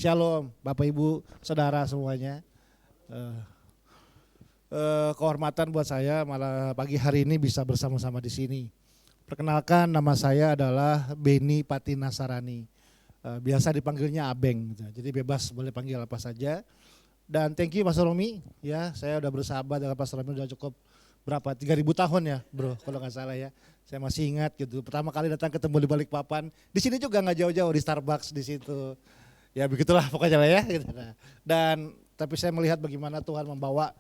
Shalom, Bapak Ibu, Saudara semuanya. Eh, Kehormatan buat saya malah pagi hari ini bisa bersama-sama di sini. Perkenalkan, nama saya adalah Beni Pati Nasarani. Biasa dipanggilnya Abeng, gitu. Jadi bebas boleh panggil apa saja. Dan thank you Pastor Romi, ya saya udah bersahabat dengan Pastor Romi udah cukup berapa 3.000 tahun ya bro, kalau nggak salah ya. Saya masih ingat gitu. Pertama kali datang ketemu di Balikpapan, di sini juga nggak jauh-jauh di Starbucks di situ. Ya begitulah pokoknya lah ya. Gitu. Dan tapi saya melihat bagaimana Tuhan membawa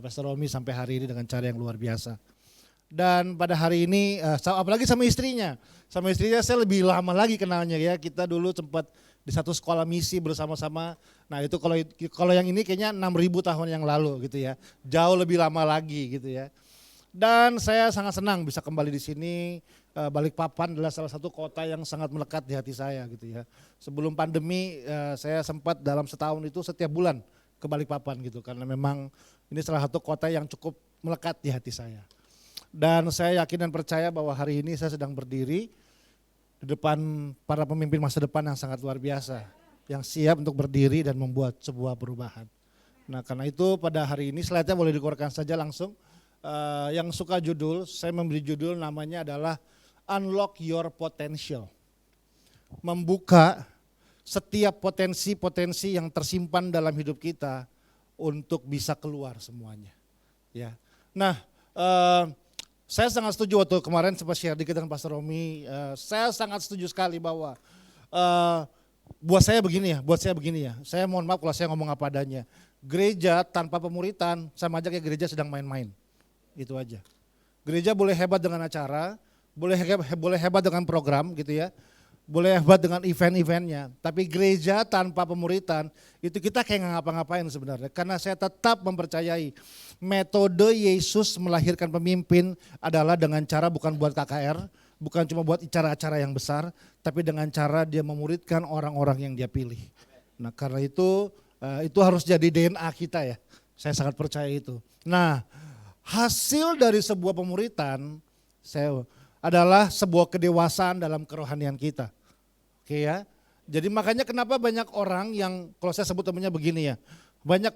Pastor Romi sampai hari ini dengan cara yang luar biasa. Dan pada hari ini, apalagi sama istrinya saya lebih lama lagi kenalnya ya. Kita dulu sempat di satu sekolah misi bersama-sama. Nah itu kalau yang ini kayaknya 6.000 tahun yang lalu gitu ya, jauh lebih lama lagi gitu ya. Dan saya sangat senang bisa kembali di sini. Balikpapan adalah salah satu kota yang sangat melekat di hati saya gitu ya. Sebelum pandemi saya sempat dalam setahun itu setiap bulan ke Balikpapan gitu, karena memang ini salah satu kota yang cukup melekat di hati saya. Dan saya yakin dan percaya bahwa hari ini saya sedang berdiri di depan para pemimpin masa depan yang sangat luar biasa, yang siap untuk berdiri dan membuat sebuah perubahan. Nah karena itu pada hari ini slide-nya boleh dikeluarkan saja langsung. Yang suka judul, saya memberi judul namanya adalah Unlock Your Potential. Membuka setiap potensi-potensi yang tersimpan dalam hidup kita untuk bisa keluar semuanya. Ya. Nah, saya sangat setuju waktu kemarin sempat share dikit dengan Pastor Romi. Saya sangat setuju sekali bahwa buat saya begini ya. Saya mohon maaf kalau saya ngomong apa adanya. Gereja tanpa pemuritan sama aja kayak gereja sedang main-main. Itu aja. Gereja boleh hebat dengan acara, boleh hebat dengan program gitu ya. Boleh hebat dengan event-eventnya, tapi gereja tanpa pemuritan itu kita kayak nggak ngapa-ngapain sebenarnya. Karena saya tetap mempercayai metode Yesus melahirkan pemimpin adalah dengan cara bukan buat KKR, bukan cuma buat acara-acara yang besar, tapi dengan cara dia memuridkan orang-orang yang dia pilih. Nah karena itu harus jadi DNA kita ya, saya sangat percaya itu. Nah hasil dari sebuah pemuritan adalah sebuah kedewasaan dalam kerohanian kita. Oke ya, jadi makanya kenapa banyak orang yang kalau saya sebut namanya begini ya,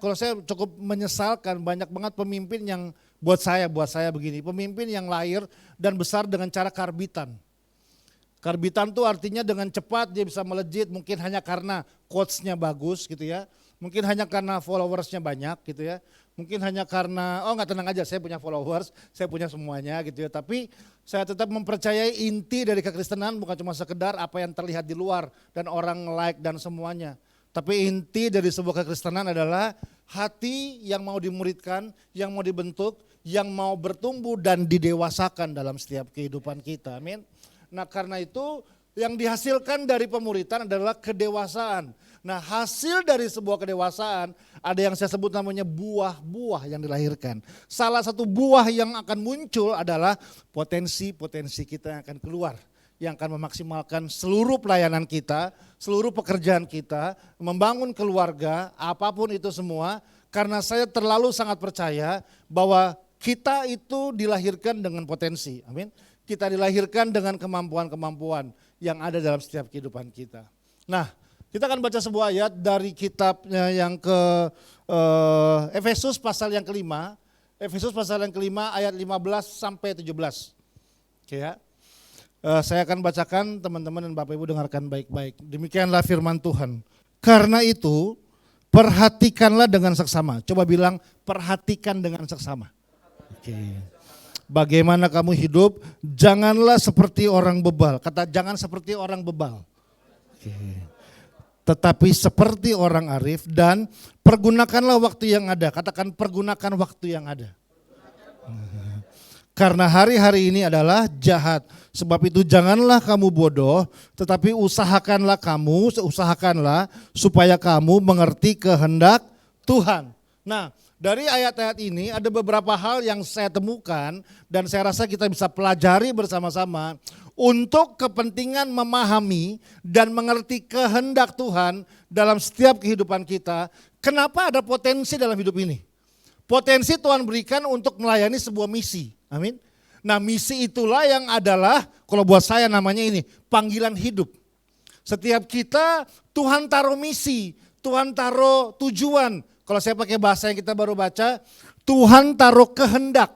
kalau saya cukup menyesalkan banyak banget pemimpin yang buat saya begini, pemimpin yang lahir dan besar dengan cara karbitan. Karbitan tuh artinya dengan cepat dia bisa melejit, mungkin hanya karena quotes-nya bagus gitu ya, mungkin hanya karena followersnya banyak gitu ya, mungkin hanya karena nggak tenang aja saya punya followers, saya punya semuanya gitu ya, tapi saya tetap mempercayai inti dari kekristenan bukan cuma sekedar apa yang terlihat di luar dan orang like dan semuanya. Tapi inti dari sebuah kekristenan adalah hati yang mau dimuridkan, yang mau dibentuk, yang mau bertumbuh dan didewasakan dalam setiap kehidupan kita. Amin. Nah karena itu yang dihasilkan dari pemuritan adalah kedewasaan. Nah hasil dari sebuah kedewasaan ada yang saya sebut namanya buah-buah yang dilahirkan. Salah satu buah yang akan muncul adalah potensi-potensi kita yang akan keluar. Yang akan memaksimalkan seluruh pelayanan kita, seluruh pekerjaan kita, membangun keluarga, apapun itu semua. Karena saya terlalu sangat percaya bahwa kita itu dilahirkan dengan potensi. Amin. Kita dilahirkan dengan kemampuan-kemampuan yang ada dalam setiap kehidupan kita. Nah, kita akan baca sebuah ayat dari kitabnya yang ke Efesus pasal yang kelima. Efesus pasal yang kelima ayat 15 sampai 17. Oke ya. Saya akan bacakan, teman-teman dan Bapak Ibu dengarkan baik-baik. Demikianlah firman Tuhan. Karena itu perhatikanlah dengan seksama. Coba bilang perhatikan dengan seksama. Oke. Bagaimana kamu hidup, janganlah seperti orang bebal. Kata jangan seperti orang bebal. Oke. Tetapi seperti orang arif dan pergunakanlah waktu yang ada. Katakan pergunakan waktu yang ada. Karena hari-hari ini adalah jahat. Sebab itu janganlah kamu bodoh, tetapi usahakanlah supaya kamu mengerti kehendak Tuhan. Nah, dari ayat-ayat ini ada beberapa hal yang saya temukan dan saya rasa kita bisa pelajari bersama-sama untuk kepentingan memahami dan mengerti kehendak Tuhan dalam setiap kehidupan kita. Kenapa ada potensi dalam hidup ini? Potensi Tuhan berikan untuk melayani sebuah misi. Amin. Nah misi itulah yang adalah, kalau buat saya namanya ini, panggilan hidup. Setiap kita Tuhan taruh misi, Tuhan taruh tujuan. Kalau saya pakai bahasa yang kita baru baca, Tuhan taruh kehendak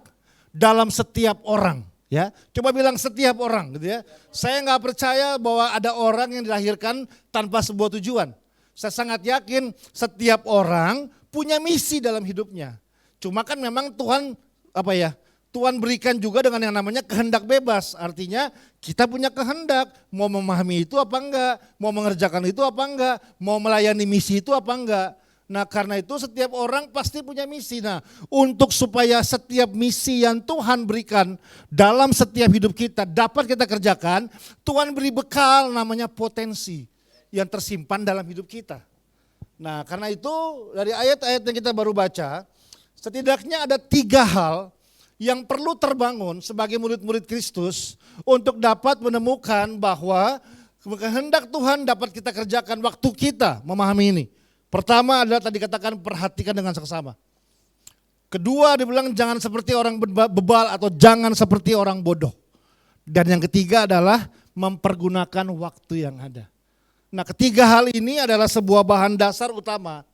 dalam setiap orang. Ya, coba bilang setiap orang gitu ya. Saya nggak percaya bahwa ada orang yang dilahirkan tanpa sebuah tujuan. Saya sangat yakin setiap orang punya misi dalam hidupnya. Cuma kan memang Tuhan Tuhan berikan juga dengan yang namanya kehendak bebas. Artinya kita punya kehendak, mau memahami itu apa enggak, mau mengerjakan itu apa enggak, mau melayani misi itu apa enggak. Nah karena itu setiap orang pasti punya misi. Nah untuk supaya setiap misi yang Tuhan berikan dalam setiap hidup kita dapat kita kerjakan, Tuhan beri bekal namanya potensi yang tersimpan dalam hidup kita. Nah karena itu dari ayat-ayat yang kita baru baca, setidaknya ada 3 hal yang perlu terbangun sebagai murid-murid Kristus untuk dapat menemukan bahwa kehendak Tuhan dapat kita kerjakan waktu kita memahami ini. Pertama adalah tadi katakan perhatikan dengan seksama. Kedua dibilang jangan seperti orang bebal atau jangan seperti orang bodoh. Dan yang ketiga adalah mempergunakan waktu yang ada. Nah ketiga hal ini adalah sebuah bahan dasar utama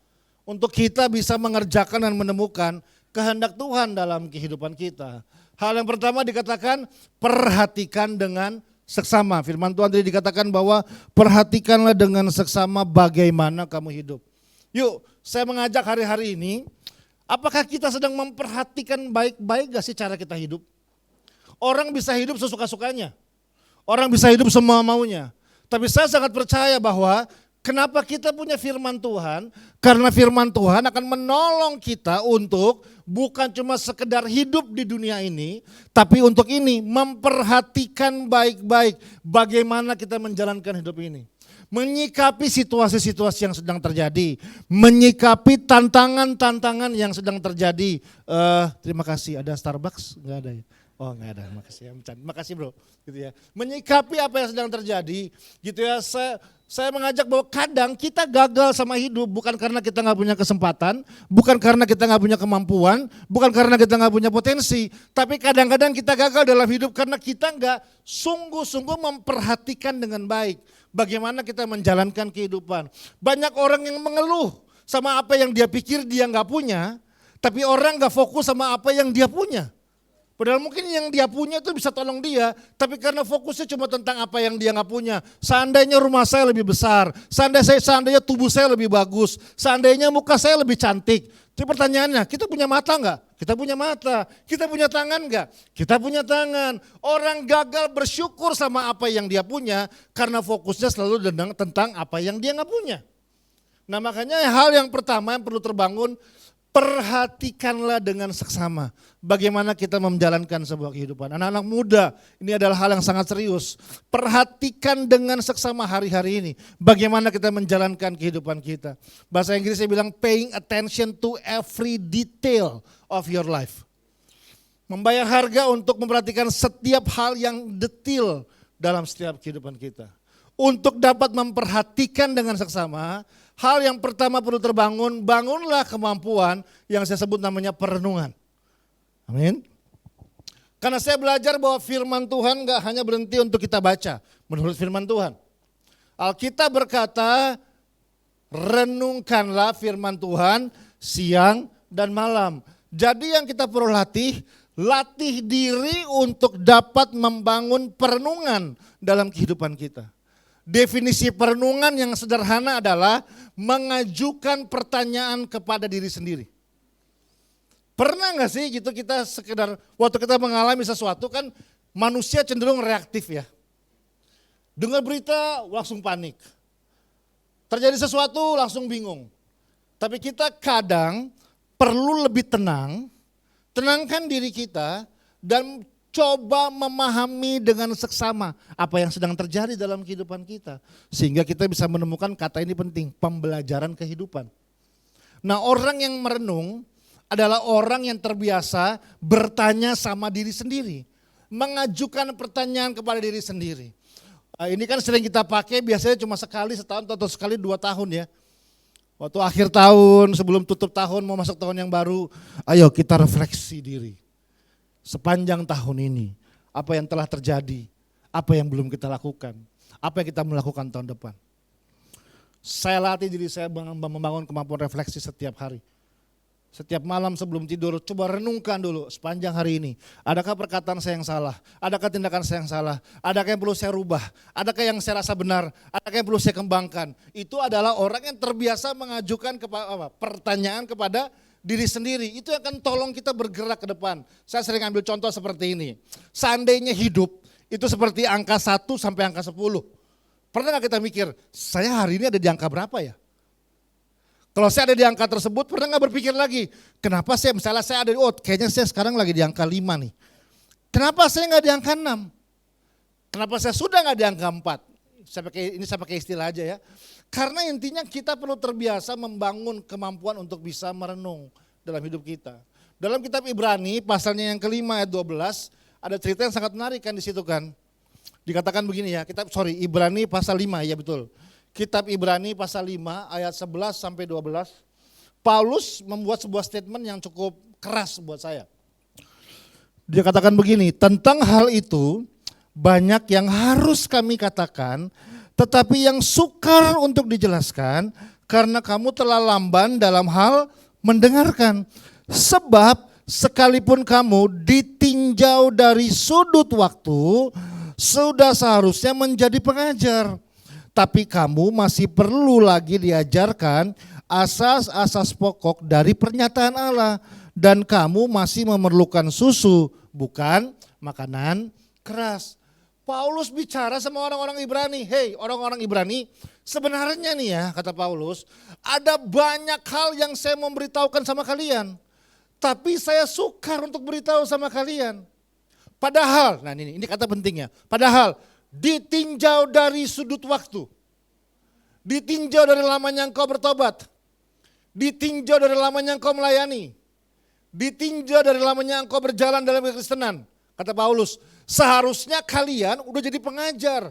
untuk kita bisa mengerjakan dan menemukan kehendak Tuhan dalam kehidupan kita. Hal yang pertama dikatakan perhatikan dengan seksama. Firman Tuhan tadi dikatakan bahwa perhatikanlah dengan seksama bagaimana kamu hidup. Yuk, saya mengajak hari-hari ini, apakah kita sedang memperhatikan baik-baik gak sih cara kita hidup? Orang bisa hidup sesuka-sukanya, orang bisa hidup semua maunya. Tapi saya sangat percaya bahwa kenapa kita punya firman Tuhan? Karena firman Tuhan akan menolong kita untuk bukan cuma sekedar hidup di dunia ini, tapi untuk ini memperhatikan baik-baik bagaimana kita menjalankan hidup ini. Menyikapi situasi-situasi yang sedang terjadi, menyikapi tantangan-tantangan yang sedang terjadi. Terima kasih, ada Starbucks? Enggak ada ya? Oh enggak ada, makasih ya. Makasih bro. Gitu ya. Menyikapi apa yang sedang terjadi, gitu ya. Saya mengajak bahwa kadang kita gagal sama hidup bukan karena kita nggak punya kesempatan, bukan karena kita nggak punya kemampuan, bukan karena kita nggak punya potensi, tapi kadang-kadang kita gagal dalam hidup karena kita nggak sungguh-sungguh memperhatikan dengan baik bagaimana kita menjalankan kehidupan. Banyak orang yang mengeluh sama apa yang dia pikir dia nggak punya, tapi orang nggak fokus sama apa yang dia punya. Padahal mungkin yang dia punya itu bisa tolong dia, tapi karena fokusnya cuma tentang apa yang dia nggak punya. Seandainya rumah saya lebih besar, seandainya tubuh saya lebih bagus, seandainya muka saya lebih cantik. Jadi pertanyaannya, kita punya mata nggak? Kita punya mata. Kita punya tangan nggak? Kita punya tangan. Orang gagal bersyukur sama apa yang dia punya karena fokusnya selalu tentang apa yang dia nggak punya. Nah makanya hal yang pertama yang perlu terbangun, perhatikanlah dengan seksama bagaimana kita menjalankan sebuah kehidupan. Anak-anak muda, ini adalah hal yang sangat serius. Perhatikan dengan seksama hari-hari ini bagaimana kita menjalankan kehidupan kita. Bahasa Inggrisnya bilang paying attention to every detail of your life. Membayar harga untuk memperhatikan setiap hal yang detail dalam setiap kehidupan kita. Untuk dapat memperhatikan dengan seksama, hal yang pertama perlu terbangun, bangunlah kemampuan yang saya sebut namanya perenungan. Amin. Karena saya belajar bahwa firman Tuhan gak hanya berhenti untuk kita baca, menurut firman Tuhan. Alkitab berkata, renungkanlah firman Tuhan siang dan malam. Jadi yang kita perlu latih diri untuk dapat membangun perenungan dalam kehidupan kita. Definisi perenungan yang sederhana adalah mengajukan pertanyaan kepada diri sendiri. Pernah gak sih gitu kita sekedar waktu kita mengalami sesuatu kan manusia cenderung reaktif ya. Dengar berita langsung panik. Terjadi sesuatu langsung bingung. Tapi kita kadang perlu lebih tenang, tenangkan diri kita dan coba memahami dengan seksama apa yang sedang terjadi dalam kehidupan kita. Sehingga kita bisa menemukan kata ini penting, pembelajaran kehidupan. Nah orang yang merenung adalah orang yang terbiasa bertanya sama diri sendiri. Mengajukan pertanyaan kepada diri sendiri. Ini kan sering kita pakai biasanya cuma sekali setahun atau sekali 2 tahun ya. Waktu akhir tahun, sebelum tutup tahun mau masuk tahun yang baru, ayo kita refleksi diri. Sepanjang tahun ini, apa yang telah terjadi, apa yang belum kita lakukan, apa yang kita melakukan tahun depan. Saya latih diri saya membangun kemampuan refleksi setiap hari. Setiap malam sebelum tidur, coba renungkan dulu sepanjang hari ini. Adakah perkataan saya yang salah? Adakah tindakan saya yang salah? Adakah yang perlu saya rubah? Adakah yang saya rasa benar? Adakah yang perlu saya kembangkan? Itu adalah orang yang terbiasa mengajukan pertanyaan kepada diri sendiri. Itu akan tolong kita bergerak ke depan. Saya sering ambil contoh seperti ini. Seandainya hidup itu seperti angka 1 sampai angka 10. Pernah gak kita mikir, saya hari ini ada di angka berapa ya? Kalau saya ada di angka tersebut, pernah gak berpikir lagi, kenapa misalnya saya ada, kayaknya saya sekarang lagi di angka 5 nih. Kenapa saya gak di angka 6? Kenapa saya sudah gak di angka 4? Saya pakai istilah aja ya. Karena intinya kita perlu terbiasa membangun kemampuan untuk bisa merenung dalam hidup kita. Dalam kitab Ibrani, pasalnya yang kelima ayat 12, ada cerita yang sangat menarik kan di situ kan. Dikatakan begini ya, Ibrani pasal 5, ya betul. Kitab Ibrani pasal 5 ayat 11 sampai 12, Paulus membuat sebuah statement yang cukup keras buat saya. Dia katakan begini, tentang hal itu banyak yang harus kami katakan, tetapi yang sukar untuk dijelaskan karena kamu telah lamban dalam hal mendengarkan. Sebab sekalipun kamu ditinjau dari sudut waktu, sudah seharusnya menjadi pengajar. Tapi kamu masih perlu lagi diajarkan asas-asas pokok dari pernyataan Allah. Dan kamu masih memerlukan susu, bukan makanan keras. Paulus bicara sama orang-orang Ibrani, hei orang-orang Ibrani, sebenarnya nih ya kata Paulus, ada banyak hal yang saya memberitahukan sama kalian. Tapi saya sukar untuk beritahu sama kalian. Padahal, nah ini kata pentingnya, padahal ditinjau dari sudut waktu, ditinjau dari lamanya engkau bertobat, ditinjau dari lamanya engkau melayani, ditinjau dari lamanya engkau berjalan dalam kekristenan. Kata Paulus, seharusnya kalian udah jadi pengajar,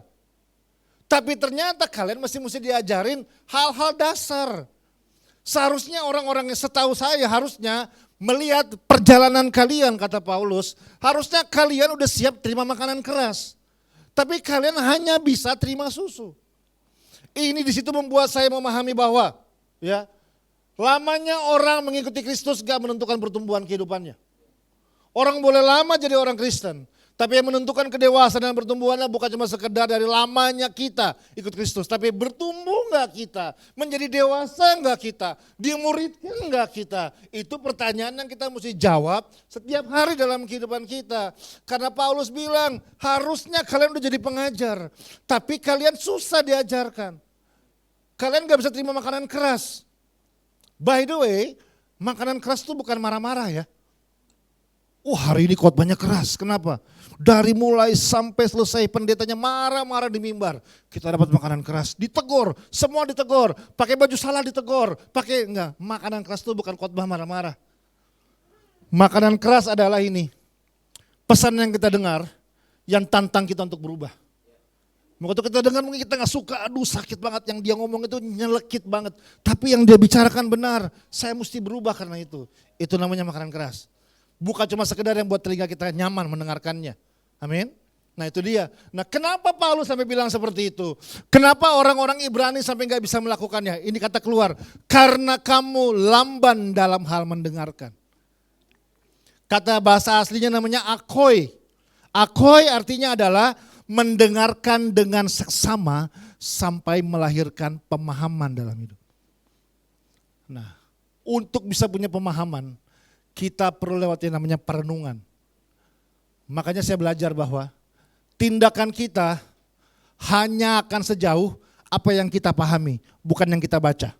tapi ternyata kalian masih mesti diajarin hal-hal dasar. Seharusnya orang-orang yang setahu saya harusnya melihat perjalanan kalian, kata Paulus, harusnya kalian udah siap terima makanan keras. Tapi kalian hanya bisa terima susu. Ini di situ membuat saya memahami bahwa ya lamanya orang mengikuti Kristus gak menentukan pertumbuhan kehidupannya. Orang boleh lama jadi orang Kristen, tapi yang menentukan kedewasaan dan pertumbuhannya bukan cuma sekedar dari lamanya kita ikut Kristus, tapi bertumbuh gak kita, menjadi dewasa gak kita, dimuridkan gak kita. Itu pertanyaan yang kita mesti jawab setiap hari dalam kehidupan kita. Karena Paulus bilang harusnya kalian udah jadi pengajar, tapi kalian susah diajarkan. Kalian gak bisa terima makanan keras. By the way, makanan keras itu bukan marah-marah ya. Hari ini khotbahnya keras, kenapa? Dari mulai sampai selesai pendetanya marah-marah di mimbar. Kita dapat makanan keras, ditegur, semua ditegur. Pakai baju salah ditegur, makanan keras itu bukan khotbah marah-marah. Makanan keras adalah ini, pesan yang kita dengar yang tantang kita untuk berubah. Waktu kita dengar mungkin kita gak suka, aduh sakit banget yang dia ngomong itu nyelekit banget. Tapi yang dia bicarakan benar, saya mesti berubah karena itu. Itu namanya makanan keras. Bukan cuma sekedar yang buat telinga kita nyaman mendengarkannya. Amin. Nah itu dia. Nah kenapa Paulus sampai bilang seperti itu? Kenapa orang-orang Ibrani sampai gak bisa melakukannya? Ini kata keluar, karena kamu lamban dalam hal mendengarkan. Kata bahasa aslinya namanya akoi. Akoi artinya adalah mendengarkan dengan seksama sampai melahirkan pemahaman dalam hidup. Nah untuk bisa punya pemahaman, kita perlu lewat yang namanya perenungan. Makanya saya belajar bahwa tindakan kita hanya akan sejauh apa yang kita pahami, bukan yang kita baca.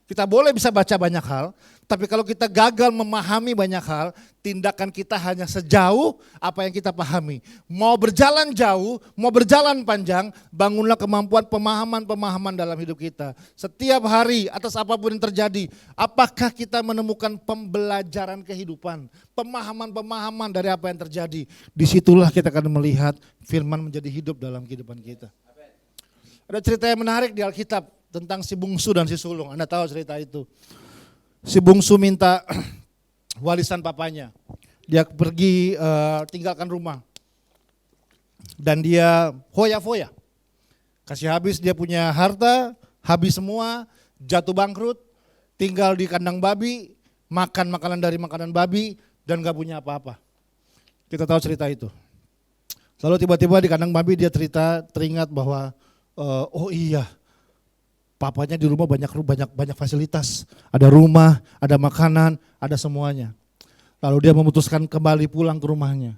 Kita boleh bisa baca banyak hal, tapi kalau kita gagal memahami banyak hal, tindakan kita hanya sejauh apa yang kita pahami. Mau berjalan jauh, mau berjalan panjang, bangunlah kemampuan pemahaman-pemahaman dalam hidup kita. Setiap hari atas apapun yang terjadi, apakah kita menemukan pembelajaran kehidupan, pemahaman-pemahaman dari apa yang terjadi. Disitulah kita akan melihat firman menjadi hidup dalam kehidupan kita. Ada cerita yang menarik di Alkitab tentang si bungsu dan si sulung. Anda tahu cerita itu. Si bungsu minta warisan papanya. Dia pergi tinggalkan rumah. Dan dia foya-foya. Kasih habis dia punya harta, habis semua, jatuh bangkrut, tinggal di kandang babi, makan makanan dari makanan babi, dan gak punya apa-apa. Kita tahu cerita itu. Lalu tiba-tiba di kandang babi dia teringat bahwa oh iya, papanya di rumah banyak fasilitas, ada rumah, ada makanan, ada semuanya. Lalu dia memutuskan kembali pulang ke rumahnya.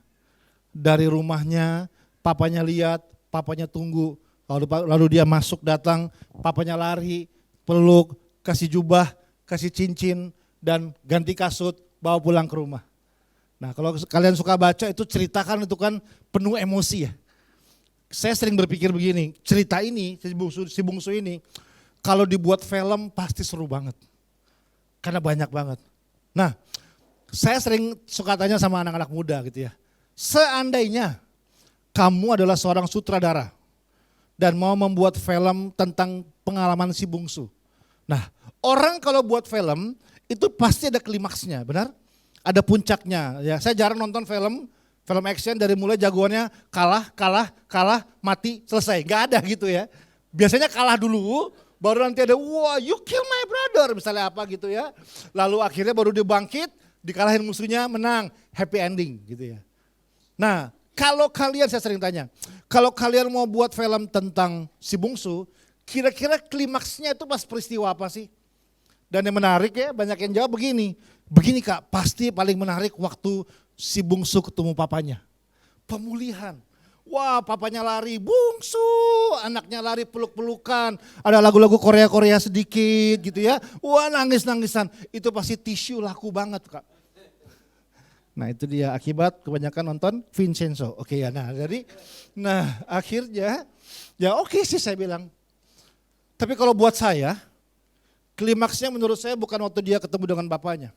Dari rumahnya, papanya lihat, papanya tunggu, lalu dia masuk datang, papanya lari, peluk, kasih jubah, kasih cincin, dan ganti kasut, bawa pulang ke rumah. Nah kalau kalian suka baca itu ceritakan itu kan penuh emosi ya. Saya sering berpikir begini, cerita ini, si bungsu ini, kalau dibuat film pasti seru banget. Karena banyak banget. Nah saya sering suka tanya sama anak-anak muda gitu ya. Seandainya kamu adalah seorang sutradara dan mau membuat film tentang pengalaman si bungsu. Nah orang kalau buat film itu pasti ada klimaksnya, benar? Ada puncaknya. Ya, saya jarang nonton film action dari mulai jagoannya kalah, mati, selesai. Gak ada gitu ya. Biasanya kalah dulu, baru nanti ada wah you kill my brother, misalnya apa gitu ya. Lalu akhirnya baru dia bangkit, dikalahin musuhnya, menang, happy ending gitu ya. Nah kalau kalian, saya sering tanya, kalau kalian mau buat film tentang si bungsu, kira-kira klimaksnya itu pas peristiwa apa sih? Dan yang menarik ya, banyak yang jawab begini Kak, pasti paling menarik waktu si bungsu ketemu papanya. Pemulihan. Wah papanya lari, bungsu, anaknya lari peluk-pelukan. Ada lagu-lagu Korea-Korea sedikit gitu ya. Wah nangis-nangisan, itu pasti tisu laku banget Kak. Nah itu dia akibat kebanyakan nonton Vincenzo. Oke ya, nah akhirnya ya oke sih saya bilang. Tapi kalau buat saya, klimaksnya menurut saya bukan waktu dia ketemu dengan bapaknya.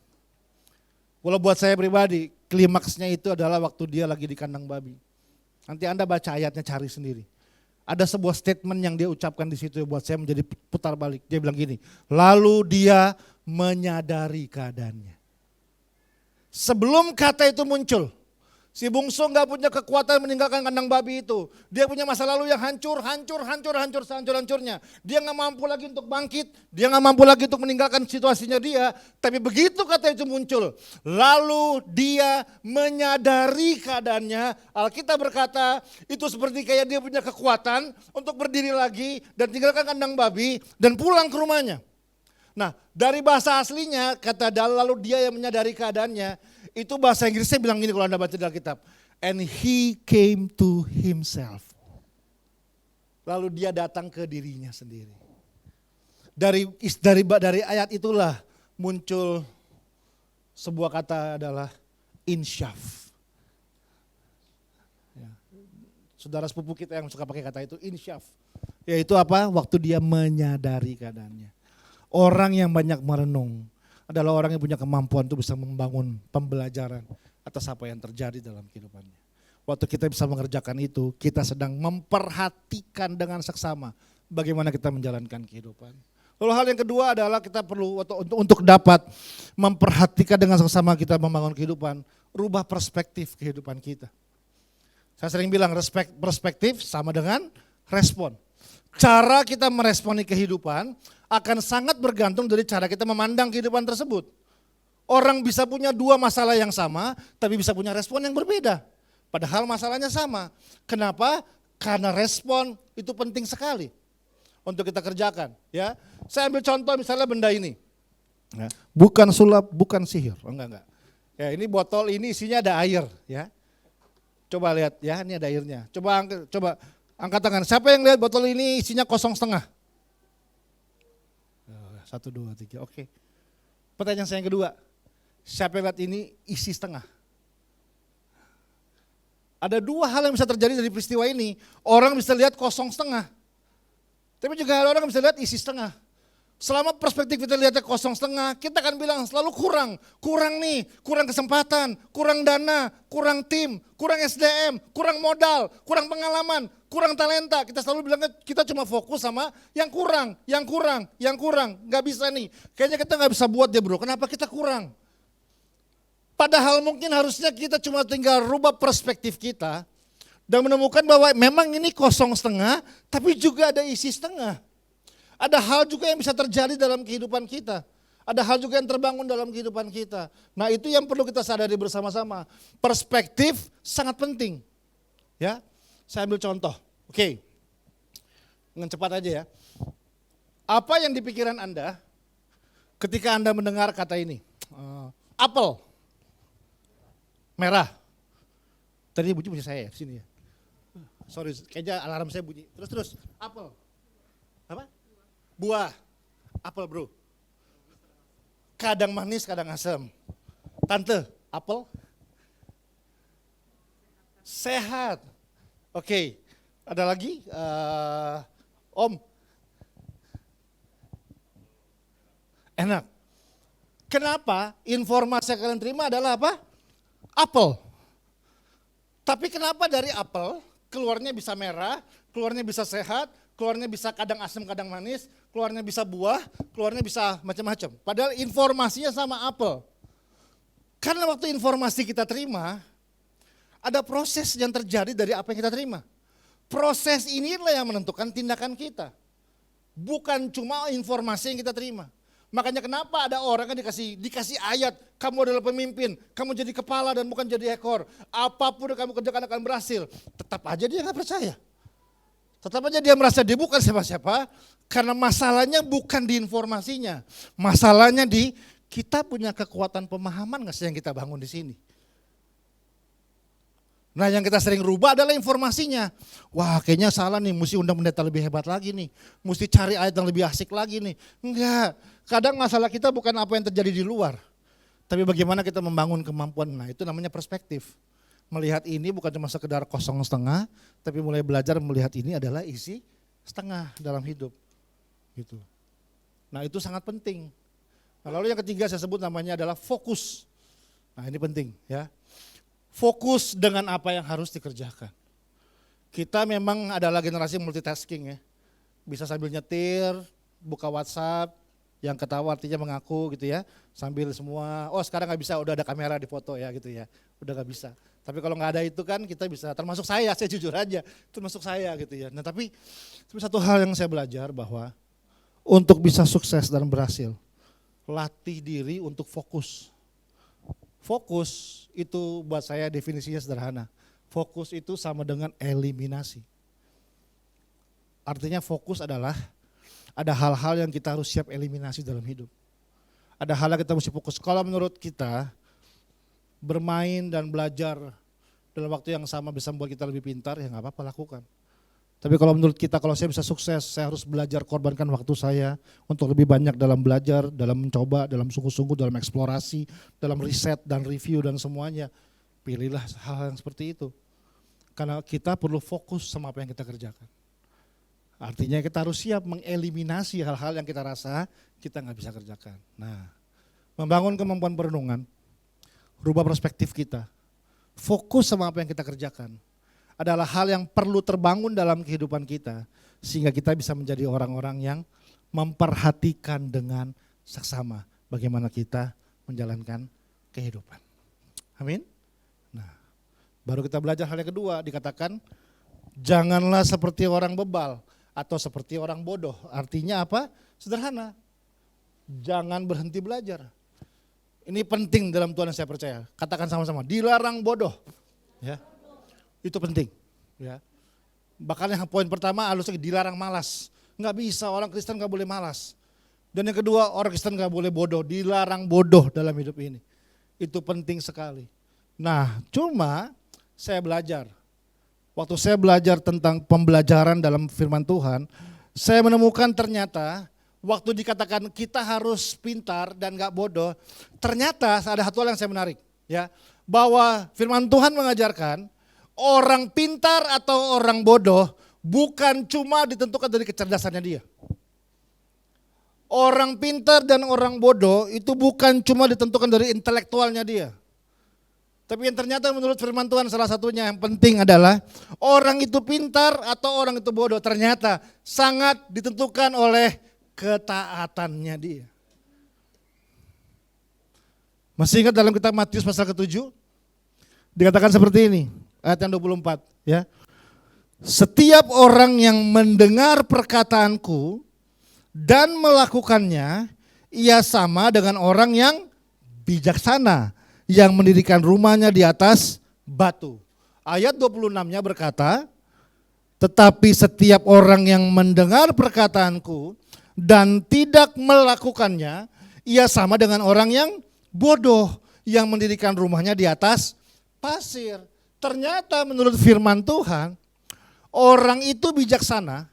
Kalau buat saya pribadi, klimaksnya itu adalah waktu dia lagi di kandang babi. Nanti Anda baca ayatnya, cari sendiri. Ada sebuah statement yang dia ucapkan di situ yang buat saya menjadi putar balik. Dia bilang gini, lalu dia menyadari keadaannya. Sebelum kata itu muncul, si bungsu gak punya kekuatan meninggalkan kandang babi itu. Dia punya masa lalu yang hancur, sehancur-hancurnya. Dia gak mampu lagi untuk bangkit, dia gak mampu lagi untuk meninggalkan situasinya dia. Tapi begitu kata itu muncul, lalu dia menyadari keadaannya. Alkitab berkata, itu seperti kayak dia punya kekuatan untuk berdiri lagi dan tinggalkan kandang babi dan pulang ke rumahnya. Nah dari bahasa aslinya, kata lalu dia yang menyadari keadaannya, itu bahasa Inggrisnya bilang gini kalau Anda baca di Alkitab. And he came to himself. Lalu dia datang ke dirinya sendiri. Dari ayat itulah muncul sebuah kata adalah insyaf. Ya. Saudara sepupu kita yang suka pakai kata itu insyaf. Yaitu apa? Waktu dia menyadari keadaannya. Orang yang banyak merenung adalah orang yang punya kemampuan untuk bisa membangun pembelajaran atas apa yang terjadi dalam kehidupannya. Waktu kita bisa mengerjakan itu, kita sedang memperhatikan dengan seksama bagaimana kita menjalankan kehidupan. Lalu hal yang kedua adalah kita perlu untuk dapat memperhatikan dengan seksama kita membangun kehidupan, rubah perspektif kehidupan kita. Saya sering bilang perspektif sama dengan respon. Cara kita meresponi kehidupan akan sangat bergantung dari cara kita memandang kehidupan tersebut. Orang bisa punya dua masalah yang sama, tapi bisa punya respon yang berbeda. Padahal masalahnya sama. Kenapa? Karena respon itu penting sekali untuk kita kerjakan. Ya, saya ambil contoh misalnya benda ini. Ya, bukan sulap, bukan sihir. Enggak. Ya, ini botol ini isinya ada air. Ya, coba lihat ya, ini ada airnya. Coba angkat tangan. Siapa yang lihat botol ini isinya 0,5? 1, 2, 3, oke. Pertanyaan saya yang kedua, siapa yang lihat ini isi setengah? Ada dua hal yang bisa terjadi dari peristiwa ini. Orang bisa lihat 0,5, tapi juga ada orang yang bisa lihat isi setengah. Selama perspektif kita lihatnya 0,5, kita akan bilang selalu kurang nih, kurang kesempatan, kurang dana, kurang tim, kurang SDM, kurang modal, kurang pengalaman, kurang talenta. Kita selalu bilang kita cuma fokus sama yang kurang. Gak bisa nih, kayaknya kita gak bisa buat deh bro, kenapa kita kurang? Padahal mungkin harusnya kita cuma tinggal rubah perspektif kita dan menemukan bahwa memang ini 0,5, tapi juga ada isi setengah. Ada hal juga yang bisa terjadi dalam kehidupan kita. Ada hal juga yang terbangun dalam kehidupan kita. Nah, itu yang perlu kita sadari bersama-sama. Perspektif sangat penting. Ya, saya ambil contoh. Oke, dengan cepat aja ya. Apa yang di pikiran Anda ketika Anda mendengar kata ini? Apel, merah. Tadi bunyi saya ya, sini ya. Sorry, kayaknya alarm saya bunyi. Terus, apel. Apa? Buah. Apel bro. Kadang manis, kadang asam. Tante, apel? Sehat. Oke, ada lagi? Om? Enak. Kenapa? Informasi yang kalian terima adalah apa? Apel. Tapi kenapa dari apel keluarnya bisa merah, keluarnya bisa sehat, keluarnya bisa kadang asam kadang manis, keluarnya bisa buah, keluarnya bisa macam-macam. Padahal informasinya sama apel. Karena waktu informasi kita terima, ada proses yang terjadi dari apa yang kita terima. Proses inilah yang menentukan tindakan kita. Bukan cuma informasi yang kita terima. Makanya kenapa ada orang yang dikasih ayat, kamu adalah pemimpin, kamu jadi kepala dan bukan jadi ekor. Apapun yang kamu kerjakan akan berhasil. Tetap aja dia gak percaya. Tetap aja dia merasa dia bukan siapa-siapa, karena masalahnya bukan di informasinya. Masalahnya di kita punya kekuatan pemahaman gak sih yang kita bangun di sini. Nah, yang kita sering rubah adalah informasinya. Wah, kayaknya salah nih, mesti undang pendeta lebih hebat lagi nih. Mesti cari ayat yang lebih asik lagi nih. Enggak, kadang masalah kita bukan apa yang terjadi di luar. Tapi bagaimana kita membangun kemampuan, nah itu namanya perspektif. Melihat ini bukan cuma sekedar kosong setengah, tapi mulai belajar melihat ini adalah isi setengah dalam hidup. Gitu. Nah, itu sangat penting. Nah, lalu yang ketiga saya sebut namanya adalah fokus. Nah, ini penting ya. Fokus dengan apa yang harus dikerjakan. Kita memang adalah generasi multitasking ya. Bisa sambil nyetir, buka WhatsApp, yang ketawa artinya mengaku gitu ya. Sambil semua, oh sekarang gak bisa, udah ada kamera di foto ya gitu ya. Udah gak bisa. Tapi kalau gak ada itu kan kita bisa, termasuk saya jujur aja, termasuk saya gitu ya. Nah tapi satu hal yang saya belajar bahwa untuk bisa sukses dan berhasil, latih diri untuk fokus. Fokus itu buat saya definisinya sederhana. Fokus itu sama dengan eliminasi. Artinya fokus adalah ada hal-hal yang kita harus siap eliminasi dalam hidup. Ada hal yang kita mesti fokus. Kalau menurut kita bermain dan belajar dalam waktu yang sama bisa membuat kita lebih pintar, ya gak apa-apa lakukan. Tapi kalau menurut kita, kalau saya bisa sukses, saya harus belajar korbankan waktu saya untuk lebih banyak dalam belajar, dalam mencoba, dalam sungguh-sungguh, dalam eksplorasi, dalam riset dan review dan semuanya. Pilihlah hal yang seperti itu. Karena kita perlu fokus sama apa yang kita kerjakan. Artinya kita harus siap mengeliminasi hal-hal yang kita rasa kita nggak bisa kerjakan. Nah, membangun kemampuan perenungan, rubah perspektif kita, fokus sama apa yang kita kerjakan, adalah hal yang perlu terbangun dalam kehidupan kita sehingga kita bisa menjadi orang-orang yang memperhatikan dengan seksama bagaimana kita menjalankan kehidupan. Amin. Nah, baru kita belajar hal yang kedua, dikatakan janganlah seperti orang bebal atau seperti orang bodoh. Artinya apa? Sederhana. Jangan berhenti belajar. Ini penting dalam Tuhan yang saya percaya. Katakan sama-sama, dilarang bodoh. Ya. Itu penting, ya. Bahkan yang poin pertama harusnya dilarang malas. Nggak bisa, orang Kristen nggak boleh malas. Dan yang kedua, orang Kristen nggak boleh bodoh, dilarang bodoh dalam hidup ini. Itu penting sekali. Nah, cuma saya belajar. Waktu saya belajar tentang pembelajaran dalam firman Tuhan, saya menemukan ternyata waktu dikatakan kita harus pintar dan nggak bodoh, ternyata ada satu hal yang saya menarik, ya, bahwa firman Tuhan mengajarkan orang pintar atau orang bodoh bukan cuma ditentukan dari kecerdasannya dia. Orang pintar dan orang bodoh itu bukan cuma ditentukan dari intelektualnya dia. Tapi yang ternyata menurut firman Tuhan salah satunya yang penting adalah orang itu pintar atau orang itu bodoh ternyata sangat ditentukan oleh ketaatannya dia. Masih ingat dalam kitab Matius pasal ke-7? Dikatakan seperti ini. Ayat yang 24 ya. Setiap orang yang mendengar perkataanku dan melakukannya, ia sama dengan orang yang bijaksana, yang mendirikan rumahnya di atas batu. Ayat 26-nya berkata, tetapi setiap orang yang mendengar perkataanku dan tidak melakukannya, ia sama dengan orang yang bodoh, yang mendirikan rumahnya di atas pasir. Ternyata menurut firman Tuhan, orang itu bijaksana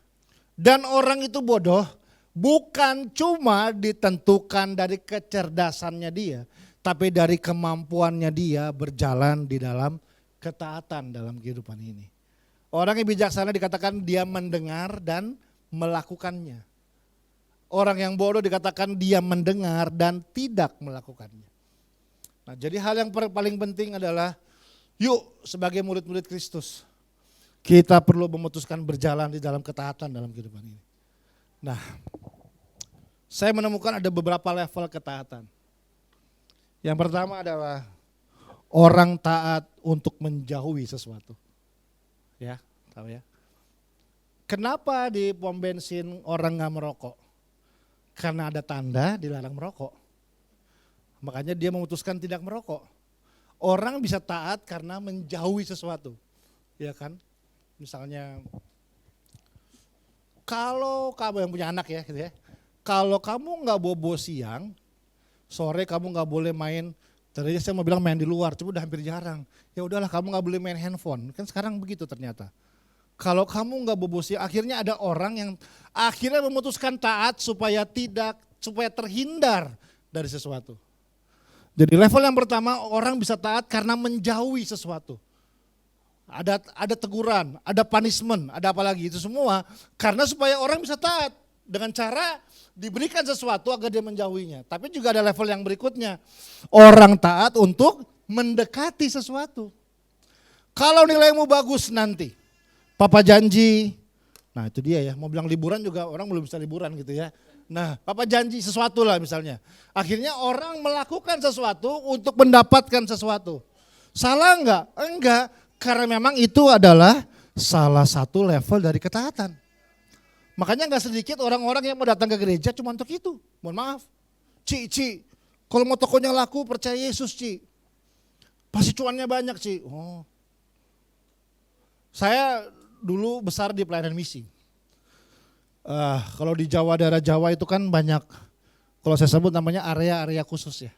dan orang itu bodoh bukan cuma ditentukan dari kecerdasannya dia, tapi dari kemampuannya dia berjalan di dalam ketaatan dalam kehidupan ini. Orang yang bijaksana dikatakan dia mendengar dan melakukannya. Orang yang bodoh dikatakan dia mendengar dan tidak melakukannya. Nah, jadi hal yang paling penting adalah yuk sebagai murid-murid Kristus, kita perlu memutuskan berjalan di dalam ketaatan dalam kehidupan ini. Nah, saya menemukan ada beberapa level ketaatan. Yang pertama adalah orang taat untuk menjauhi sesuatu. Ya, tahu ya. Kenapa di pom bensin orang nggak merokok? Karena ada tanda dilarang merokok. Makanya dia memutuskan tidak merokok. Orang bisa taat karena menjauhi sesuatu. Ya kan? Misalnya kalau kamu yang punya anak ya, gitu ya. Kalau kamu nggak bobo siang, sore kamu nggak boleh main. Tadinya saya mau bilang main di luar, cuma udah hampir jarang. Ya udahlah, kamu nggak boleh main handphone. Kan sekarang begitu ternyata. Kalau kamu nggak bobo siang, akhirnya ada orang yang akhirnya memutuskan taat supaya terhindar dari sesuatu. Jadi level yang pertama, orang bisa taat karena menjauhi sesuatu. Ada teguran, ada punishment, ada apa lagi, itu semua karena supaya orang bisa taat dengan cara diberikan sesuatu agar dia menjauhinya. Tapi juga ada level yang berikutnya, orang taat untuk mendekati sesuatu. Kalau nilaimu bagus nanti, papa janji, nah itu dia ya, mau bilang liburan juga orang belum bisa liburan gitu ya. Nah, papa janji sesuatu lah misalnya. Akhirnya orang melakukan sesuatu untuk mendapatkan sesuatu. Salah enggak? Enggak. Karena memang itu adalah salah satu level dari ketaatan. Makanya gak sedikit orang-orang yang mau datang ke gereja cuma untuk itu. Mohon maaf. Ci, kalau mau tokonya laku percaya Yesus Ci. Pasti cuannya banyak Ci. Oh. Saya dulu besar di pelayanan misi. Kalau di Jawa, daerah Jawa itu kan banyak, kalau saya sebut namanya area-area khusus ya.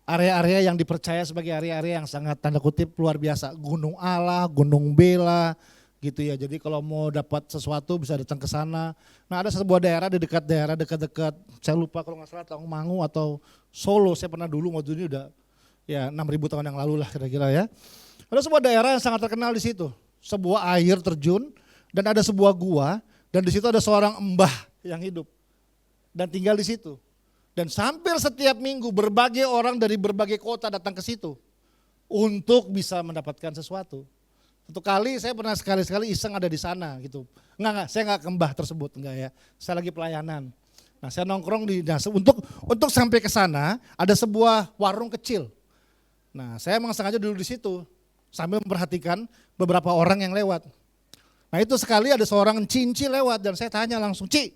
Area-area yang dipercaya sebagai area-area yang sangat tanda kutip luar biasa. Gunung Allah, Gunung Bela gitu ya. Jadi kalau mau dapat sesuatu bisa datang ke sana. Nah ada sebuah daerah di dekat-dekat, saya lupa kalau nggak salah Tawangmangu atau Solo. Saya pernah dulu waktu ini udah ya 6.000 tahun yang lalu lah kira-kira ya. Ada sebuah daerah yang sangat terkenal di situ. Sebuah air terjun dan ada sebuah gua. Dan di situ ada seorang mbah yang hidup dan tinggal di situ. Dan hampir setiap minggu berbagai orang dari berbagai kota datang ke situ untuk bisa mendapatkan sesuatu. Satu kali saya pernah sekali-sekali iseng ada di sana gitu. Saya enggak ke mbah tersebut, enggak ya. Saya lagi pelayanan. Nah, saya nongkrong untuk sampai ke sana ada sebuah warung kecil. Nah, saya memang sengaja duduk di situ sambil memperhatikan beberapa orang yang lewat. Nah itu sekali ada seorang cinci lewat dan saya tanya langsung, Ci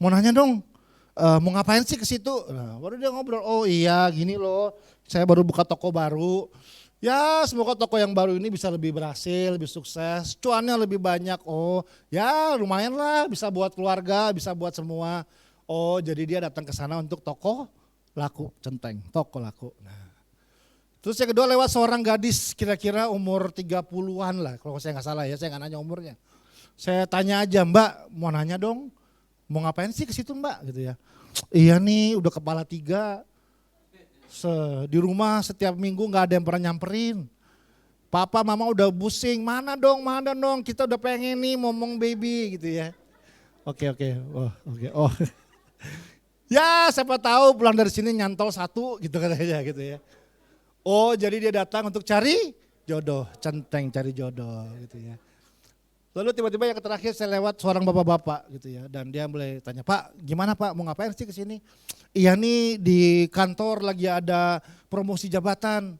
mau nanya dong, mau ngapain sih ke situ? Nah, baru dia ngobrol, oh iya gini loh, saya baru buka toko baru. Ya semoga toko yang baru ini bisa lebih berhasil, lebih sukses, cuannya lebih banyak. Oh ya lumayan lah, bisa buat keluarga, bisa buat semua. Oh jadi dia datang ke sana untuk toko laku, centeng, toko laku. Nah. Terus yang kedua lewat seorang gadis kira-kira umur 30-an lah, kalau saya nggak salah ya, saya nggak nanya umurnya. Saya tanya aja, Mbak mau nanya dong, mau ngapain sih ke situ Mbak gitu ya. Iya nih udah kepala 3, di rumah setiap minggu nggak ada yang pernah nyamperin. Papa mama udah pusing, mana dong kita udah pengen nih ngomong baby gitu ya. Oke, oh. Ya siapa tahu pulang dari sini nyantol 1 gitu katanya gitu ya. Oh jadi dia datang untuk cari jodoh, centeng cari jodoh gitu ya. Lalu tiba-tiba yang terakhir saya lewat seorang bapak-bapak gitu ya. Dan dia mulai tanya, Pak gimana Pak mau ngapain sih kesini? Iya nih di kantor lagi ada promosi jabatan.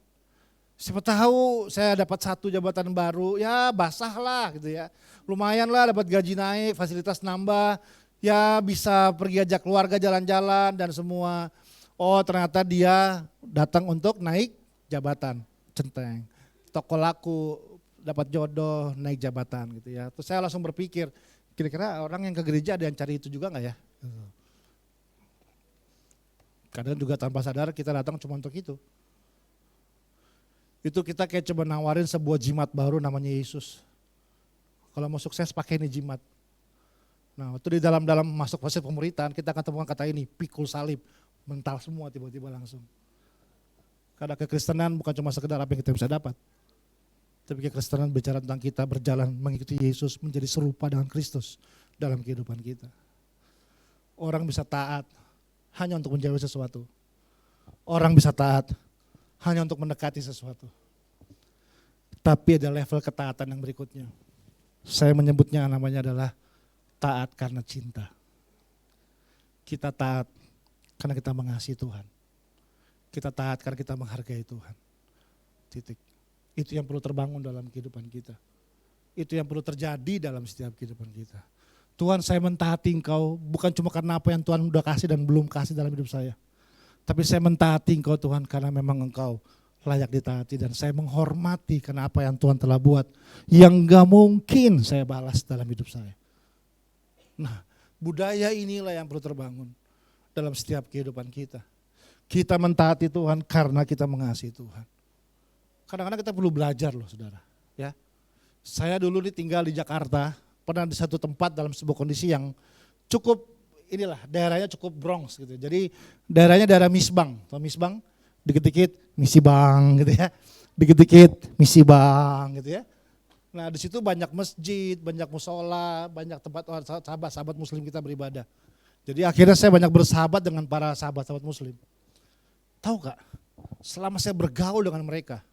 Siapa tahu saya dapat 1 jabatan baru, ya basah lah gitu ya. Lumayan lah dapat gaji naik, fasilitas nambah. Ya bisa pergi ajak keluarga jalan-jalan dan semua. Oh ternyata dia datang untuk naik jabatan, centeng. Toko laku, dapat jodoh, naik jabatan gitu ya. Terus saya langsung berpikir, kira-kira orang yang ke gereja ada yang cari itu juga nggak ya? Kadang juga tanpa sadar kita datang cuma untuk itu. Itu kita kayak coba nawarin sebuah jimat baru namanya Yesus. Kalau mau sukses pakai ini jimat. Nah waktu di dalam masuk fase pemuritan kita akan temukan kata ini, pikul salib, mental semua tiba-tiba langsung. Karena kekristenan bukan cuma sekedar apa yang kita bisa dapat. Tapi kekristenan bicara tentang kita berjalan mengikuti Yesus menjadi serupa dengan Kristus dalam kehidupan kita. Orang bisa taat hanya untuk menjauhi sesuatu. Orang bisa taat hanya untuk mendekati sesuatu. Tapi ada level ketaatan yang berikutnya. Saya menyebutnya namanya adalah taat karena cinta. Kita taat karena kita mengasihi Tuhan. Kita taat karena kita menghargai Tuhan. Titik. Itu yang perlu terbangun dalam kehidupan kita. Itu yang perlu terjadi dalam setiap kehidupan kita. Tuhan, saya mentaati Engkau bukan cuma karena apa yang Tuhan udah kasih dan belum kasih dalam hidup saya. Tapi saya mentaati Engkau Tuhan karena memang Engkau layak ditaati dan saya menghormati karena apa yang Tuhan telah buat yang gak mungkin saya balas dalam hidup saya. Nah, budaya inilah yang perlu terbangun dalam setiap kehidupan kita. Kita mentaati Tuhan karena kita mengasihi Tuhan. Kadang-kadang kita perlu belajar loh saudara. Ya, saya dulu tinggal di Jakarta, pernah di satu tempat dalam sebuah kondisi yang cukup daerahnya cukup Bronx gitu. Jadi daerahnya daerah Misbang, tahu Misbang? Dikit-dikit misi bang gitu ya, dikit-dikit misi bang gitu ya. Nah di situ banyak masjid, banyak musola, banyak tempat sahabat-sahabat Muslim kita beribadah. Jadi akhirnya saya banyak bersahabat dengan para sahabat-sahabat Muslim. Tahu gak? Selama saya bergaul dengan mereka,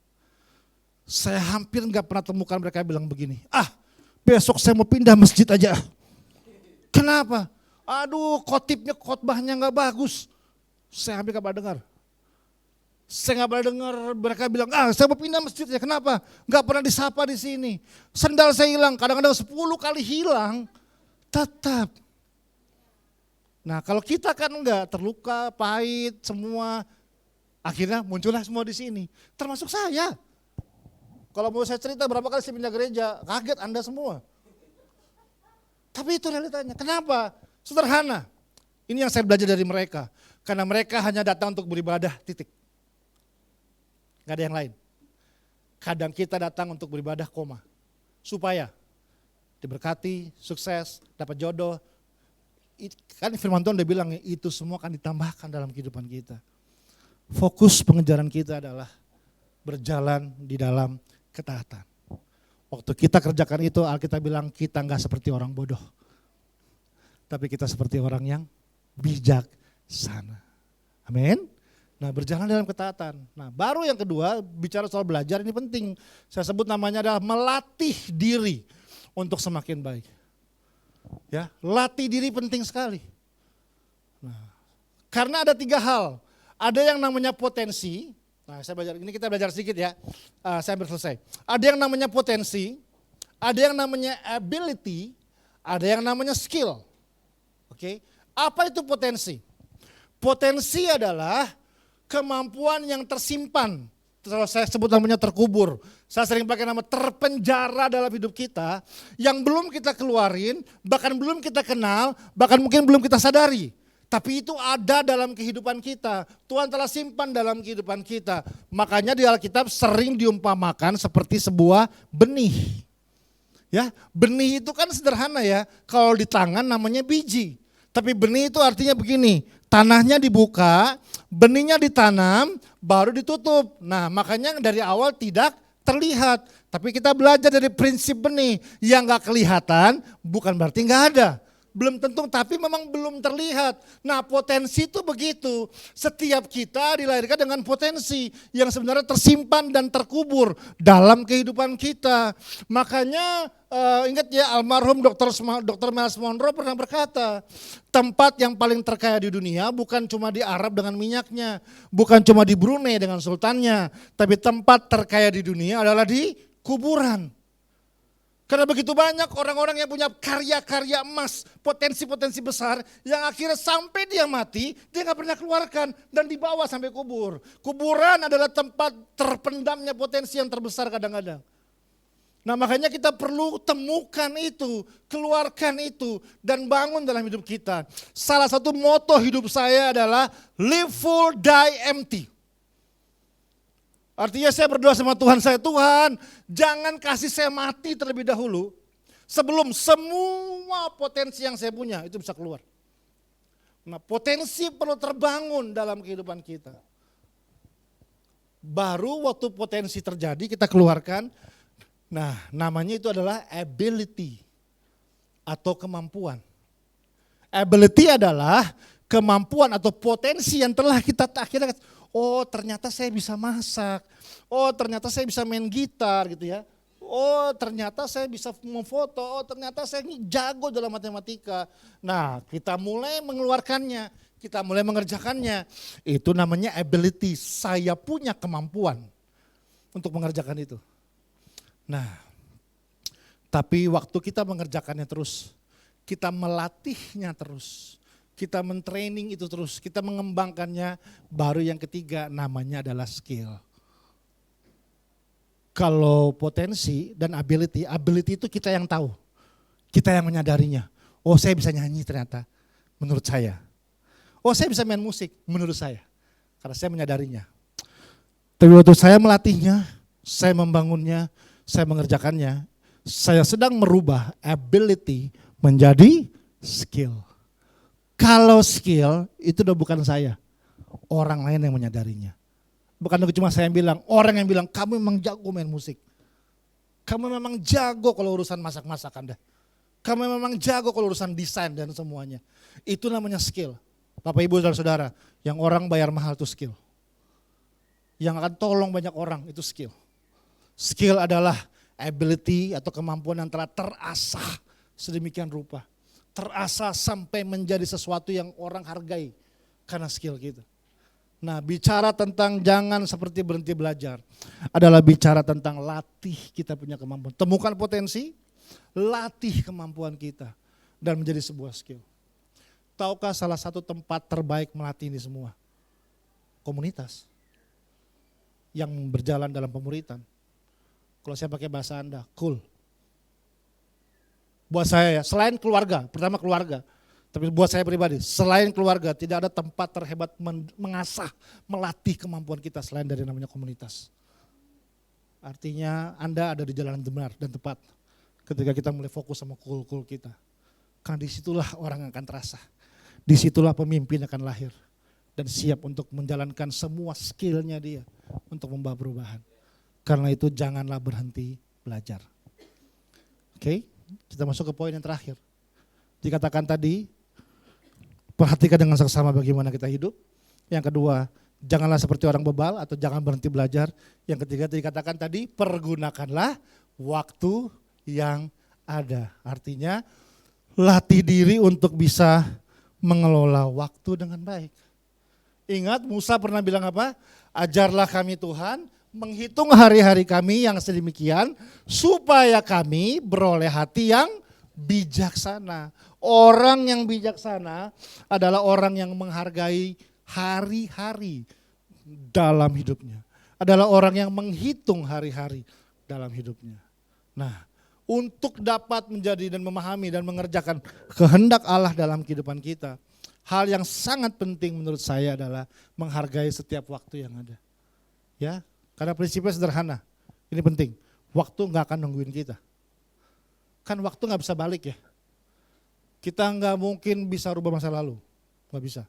saya hampir gak pernah temukan mereka bilang begini, besok saya mau pindah masjid aja. Kenapa? Aduh khotbahnya gak bagus. Saya hampir gak pernah dengar. Saya gak pernah dengar mereka bilang, saya mau pindah masjid aja. Kenapa? Gak pernah disapa di sini. Sendal saya hilang, kadang-kadang 10 kali hilang. Tetap. Nah kalau kita kan enggak, terluka, pahit, semua. Akhirnya muncullah semua di sini. Termasuk saya. Kalau mau saya cerita berapa kali saya pindah gereja, kaget Anda semua. Tapi itu realitanya. Kenapa? Sederhana. Ini yang saya belajar dari mereka. Karena mereka hanya datang untuk beribadah, titik. Gak ada yang lain. Kadang kita datang untuk beribadah, supaya diberkati, sukses, dapat jodoh. Kan firman Tuhan udah bilang itu semua akan ditambahkan dalam kehidupan kita. Fokus pengejaran kita adalah berjalan di dalam ketaatan. Waktu kita kerjakan itu, Alkitab bilang kita gak seperti orang bodoh. Tapi kita seperti orang yang bijaksana. Amin. Nah berjalan dalam ketaatan. Nah baru yang kedua bicara soal belajar ini penting. Saya sebut namanya adalah melatih diri untuk semakin baik. Ya, latih diri penting sekali. Nah, karena ada 3 hal. Ada yang namanya potensi. Nah saya belajar, ini kita belajar sedikit ya. Saya selesai. Ada yang namanya potensi. Ada yang namanya ability. Ada yang namanya skill. Oke. Apa itu potensi? Potensi adalah kemampuan yang tersimpan, kalau saya sebut namanya terkubur, saya sering pakai nama terpenjara dalam hidup kita, yang belum kita keluarin, bahkan belum kita kenal, bahkan mungkin belum kita sadari. Tapi itu ada dalam kehidupan kita, Tuhan telah simpan dalam kehidupan kita. Makanya di Alkitab sering diumpamakan seperti sebuah benih. Ya, benih itu kan sederhana ya, kalau di tangan namanya biji. Tapi benih itu artinya begini, tanahnya dibuka, benihnya ditanam, baru ditutup. Nah makanya dari awal tidak terlihat. Tapi kita belajar dari prinsip benih, yang gak kelihatan bukan berarti gak ada. Belum tentu, tapi memang belum terlihat. Nah potensi itu begitu, setiap kita dilahirkan dengan potensi yang sebenarnya tersimpan dan terkubur dalam kehidupan kita. Makanya ingat ya almarhum Dr. Miles Monroe pernah berkata, tempat yang paling terkaya di dunia bukan cuma di Arab dengan minyaknya, bukan cuma di Brunei dengan sultannya, tapi tempat terkaya di dunia adalah di kuburan. Karena begitu banyak orang-orang yang punya karya-karya emas, potensi-potensi besar, yang akhirnya sampai dia mati, dia gak pernah keluarkan dan dibawa sampai kubur. Kuburan adalah tempat terpendamnya potensi yang terbesar kadang-kadang. Nah makanya kita perlu temukan itu, keluarkan itu, dan bangun dalam hidup kita. Salah satu moto hidup saya adalah live full, die empty. Artinya saya berdoa sama Tuhan saya, Tuhan jangan kasih saya mati terlebih dahulu sebelum semua potensi yang saya punya itu bisa keluar. Nah potensi perlu terbangun dalam kehidupan kita. Baru waktu potensi terjadi kita keluarkan, nah namanya itu adalah ability atau kemampuan. Ability adalah kemampuan atau potensi yang telah kita akhirnya, oh ternyata saya bisa masak, oh ternyata saya bisa main gitar gitu ya, oh ternyata saya bisa memfoto, oh ternyata saya ini jago dalam matematika. Nah kita mulai mengeluarkannya, kita mulai mengerjakannya, itu namanya ability, saya punya kemampuan untuk mengerjakan itu. Nah tapi waktu kita mengerjakannya terus, kita melatihnya terus, kita mentraining itu terus, kita mengembangkannya, baru yang ketiga namanya adalah skill. Kalau potensi dan ability itu kita yang tahu, kita yang menyadarinya. Oh saya bisa nyanyi ternyata, menurut saya. Oh saya bisa main musik, menurut saya. Karena saya menyadarinya. Tapi waktu saya melatihnya, saya membangunnya, saya mengerjakannya, saya sedang merubah ability menjadi skill. Kalau skill itu udah bukan saya, orang lain yang menyadarinya. Bukan cuma saya yang bilang, orang yang bilang kamu memang jago main musik. Kamu memang jago kalau urusan masak-masakan dah. Kamu memang jago kalau urusan desain dan semuanya. Itu namanya skill. Bapak Ibu Saudara-saudara, yang orang bayar mahal itu skill. Yang akan tolong banyak orang itu skill. Skill adalah ability atau kemampuan yang telah terasah sedemikian rupa. Terasa sampai menjadi sesuatu yang orang hargai karena skill kita. Nah bicara tentang jangan seperti berhenti belajar adalah bicara tentang latih kita punya kemampuan. Temukan potensi, latih kemampuan kita dan menjadi sebuah skill. Tahukah salah satu tempat terbaik melatih ini semua? Komunitas yang berjalan dalam pemuritan. Kalau saya pakai bahasa Anda, cool. Buat saya ya, selain keluarga, pertama keluarga. Tapi buat saya pribadi, selain keluarga tidak ada tempat terhebat mengasah, melatih kemampuan kita selain dari namanya komunitas. Artinya Anda ada di jalan yang benar dan tepat ketika kita mulai fokus sama cool kita. Karena disitulah orang akan terasa, disitulah pemimpin akan lahir dan siap untuk menjalankan semua skillnya dia untuk membawa perubahan. Karena itu janganlah berhenti belajar. Oke? Kita masuk ke poin yang terakhir. Dikatakan tadi, perhatikan dengan seksama bagaimana kita hidup. Yang kedua, janganlah seperti orang bebal atau jangan berhenti belajar. Yang ketiga dikatakan tadi, pergunakanlah waktu yang ada. Artinya, latih diri untuk bisa mengelola waktu dengan baik. Ingat Musa pernah bilang apa? Ajarlah kami Tuhan, menghitung hari-hari kami yang sedemikian supaya kami beroleh hati yang bijaksana. Orang yang bijaksana adalah orang yang menghargai hari-hari dalam hidupnya. Adalah orang yang menghitung hari-hari dalam hidupnya. Nah, untuk dapat menjadi dan memahami dan mengerjakan kehendak Allah dalam kehidupan kita, hal yang sangat penting menurut saya adalah menghargai setiap waktu yang ada. Ya, karena prinsipnya sederhana, ini penting, waktu gak akan nungguin kita. Kan waktu gak bisa balik ya. Kita gak mungkin bisa rubah masa lalu, gak bisa.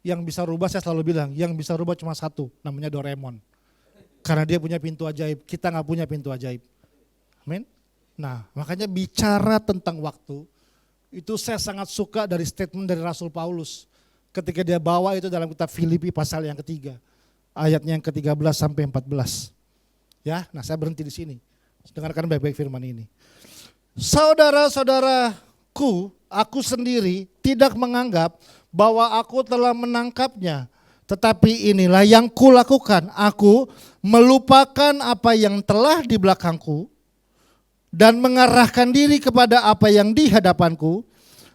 Yang bisa rubah saya selalu bilang, yang bisa rubah cuma satu, namanya Doraemon. Karena dia punya pintu ajaib, kita gak punya pintu ajaib. Amin. Nah makanya bicara tentang waktu, itu saya sangat suka dari statement dari Rasul Paulus. Ketika dia bawa itu dalam kitab Filipi pasal yang ketiga. Ayatnya yang ke-13 sampai 14. Ya, nah saya berhenti di sini. Dengarkan baik-baik firman ini. Saudara-saudaraku, aku sendiri tidak menganggap bahwa aku telah menangkapnya. Tetapi inilah yang kulakukan. Aku melupakan apa yang telah di belakangku dan mengarahkan diri kepada apa yang di hadapanku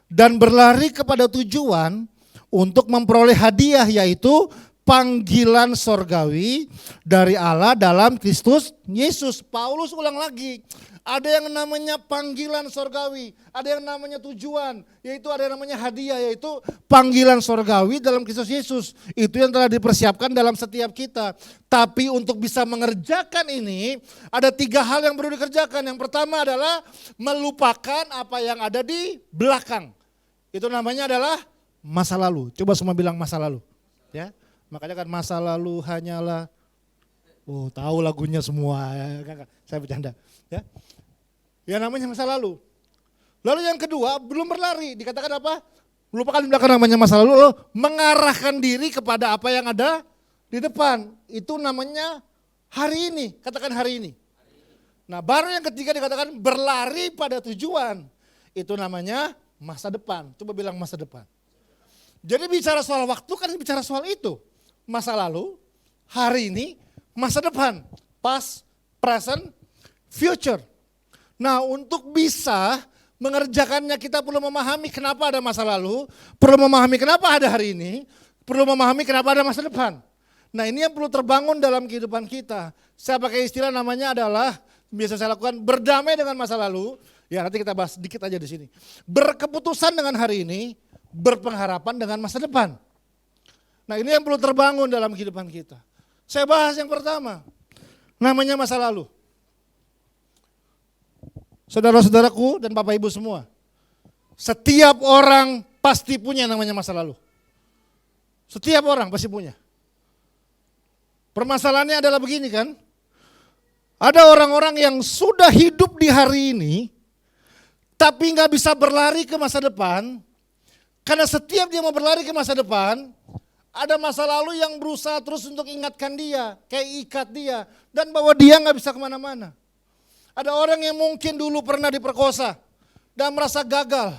dan berlari kepada tujuan untuk memperoleh hadiah, yaitu panggilan sorgawi dari Allah dalam Kristus Yesus. Paulus ulang lagi, ada yang namanya panggilan sorgawi, ada yang namanya tujuan, yaitu ada yang namanya hadiah, yaitu panggilan sorgawi dalam Kristus Yesus. Itu yang telah dipersiapkan dalam setiap kita. Tapi untuk bisa mengerjakan ini, ada 3 hal yang perlu dikerjakan. Yang pertama adalah melupakan apa yang ada di belakang. Itu namanya adalah masa lalu. Coba semua bilang masa lalu. Ya, makanya kan masa lalu hanyalah, tahu lagunya semua. Saya bercanda. Ya, yang namanya masa lalu. Lalu yang kedua, belum berlari. Dikatakan apa? Melupakan di belakang namanya masa lalu. Lalu mengarahkan diri kepada apa yang ada di depan. Itu namanya hari ini. Katakan hari ini. Nah, baru yang ketiga dikatakan berlari pada tujuan. Itu namanya masa depan. Coba bilang masa depan. Jadi bicara soal waktu kan bicara soal itu. Masa lalu, hari ini, masa depan. Past, present, future. Nah, untuk bisa mengerjakannya kita perlu memahami kenapa ada masa lalu, perlu memahami kenapa ada hari ini, perlu memahami kenapa ada masa depan. Nah, ini yang perlu terbangun dalam kehidupan kita. Saya pakai istilah namanya adalah, biasa saya lakukan, berdamai dengan masa lalu. Ya, nanti kita bahas sedikit aja di sini. Berkeputusan dengan hari ini, berpengharapan dengan masa depan. Nah, ini yang perlu terbangun dalam kehidupan kita. Saya bahas yang pertama, namanya masa lalu. Saudara-saudaraku dan Bapak Ibu semua, setiap orang pasti punya namanya masa lalu. Setiap orang pasti punya. Permasalahannya adalah begini kan, ada orang-orang yang sudah hidup di hari ini, tapi nggak bisa berlari ke masa depan, karena setiap dia mau berlari ke masa depan, ada masa lalu yang berusaha terus untuk ingatkan dia, kayak ikat dia, dan bahwa dia nggak bisa kemana-mana. Ada orang yang mungkin dulu pernah diperkosa dan merasa gagal,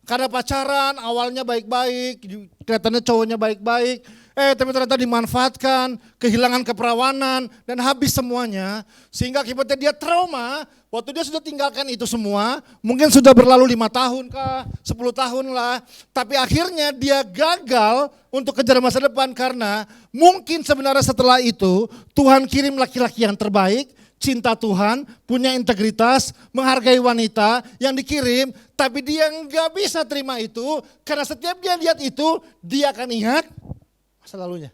karena pacaran awalnya baik-baik, kelihatannya cowoknya baik-baik, tapi ternyata dimanfaatkan, kehilangan keperawanan, dan habis semuanya. Sehingga akibatnya dia trauma, waktu dia sudah tinggalkan itu semua, mungkin sudah berlalu 5 tahun kah, 10 tahun lah. Tapi akhirnya dia gagal untuk kejar masa depan karena mungkin sebenarnya setelah itu Tuhan kirim laki-laki yang terbaik, cinta Tuhan, punya integritas, menghargai wanita yang dikirim, tapi dia nggak bisa terima itu karena setiap dia lihat itu, dia akan ingat masa lalunya.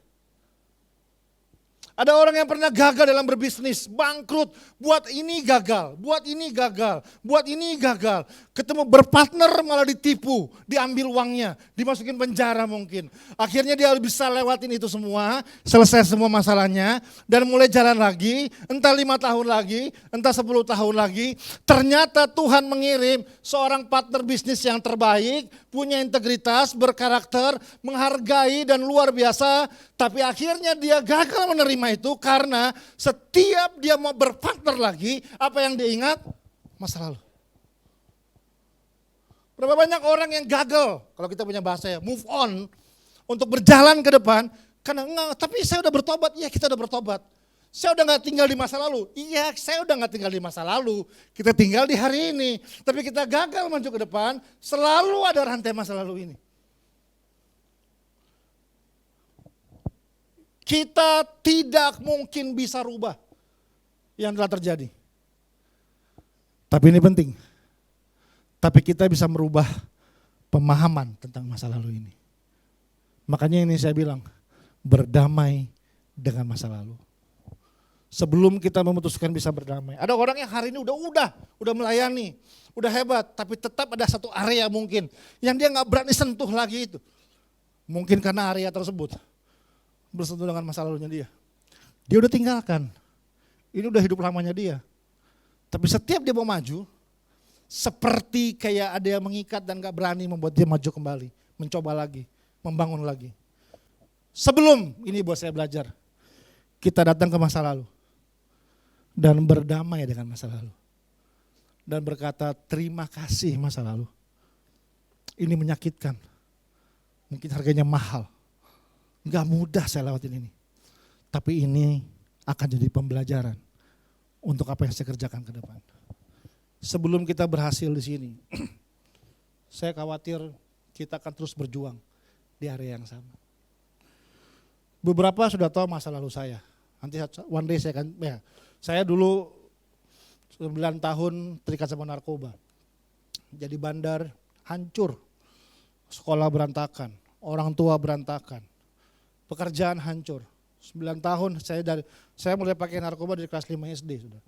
Ada orang yang pernah gagal dalam berbisnis, bangkrut, buat ini gagal, buat ini gagal, buat ini gagal. Ketemu berpartner malah ditipu, diambil uangnya, dimasukin penjara mungkin. Akhirnya dia bisa lewatin itu semua, selesai semua masalahnya, dan mulai jalan lagi, entah 5 tahun lagi, entah 10 tahun lagi. Ternyata Tuhan mengirim seorang partner bisnis yang terbaik, punya integritas, berkarakter, menghargai dan luar biasa. Tapi akhirnya dia gagal menerima itu karena setiap dia mau berpartner lagi, apa yang dia ingat? Masa lalu. Berapa banyak orang yang gagal, kalau kita punya bahasa ya, move on, untuk berjalan ke depan, karena enggak, tapi saya udah bertobat, iya kita udah bertobat. Saya udah gak tinggal di masa lalu, iya saya udah gak tinggal di masa lalu, kita tinggal di hari ini. Tapi kita gagal maju ke depan, selalu ada rantai masa lalu ini. Kita tidak mungkin bisa rubah yang telah terjadi. Tapi ini penting. Tapi kita bisa merubah pemahaman tentang masa lalu ini. Makanya ini saya bilang, berdamai dengan masa lalu. Sebelum kita memutuskan bisa berdamai. Ada orang yang hari ini udah melayani, udah hebat, tapi tetap ada satu area mungkin yang dia nggak berani sentuh lagi itu. Mungkin karena area tersebut bersentuh dengan masa lalunya dia. Dia udah tinggalkan. Ini udah hidup lamanya dia. Tapi setiap dia mau maju, seperti kayak ada yang mengikat dan gak berani membuat dia maju kembali. Mencoba lagi, membangun lagi. Sebelum, ini buat saya belajar, kita datang ke masa lalu. Dan berdamai dengan masa lalu. Dan berkata terima kasih masa lalu. Ini menyakitkan. Mungkin harganya mahal. Gak mudah saya lewatin ini. Tapi ini akan jadi pembelajaran untuk apa yang saya kerjakan ke depan. sebelum kita berhasil di sini, saya khawatir kita akan terus berjuang di area yang sama. Beberapa sudah tahu masa lalu saya. Nanti one day saya dulu 9 tahun terikat sama narkoba. Jadi bandar, hancur. Sekolah berantakan, orang tua berantakan. Pekerjaan hancur. 9 tahun saya mulai pakai narkoba dari kelas 5 SD sudah.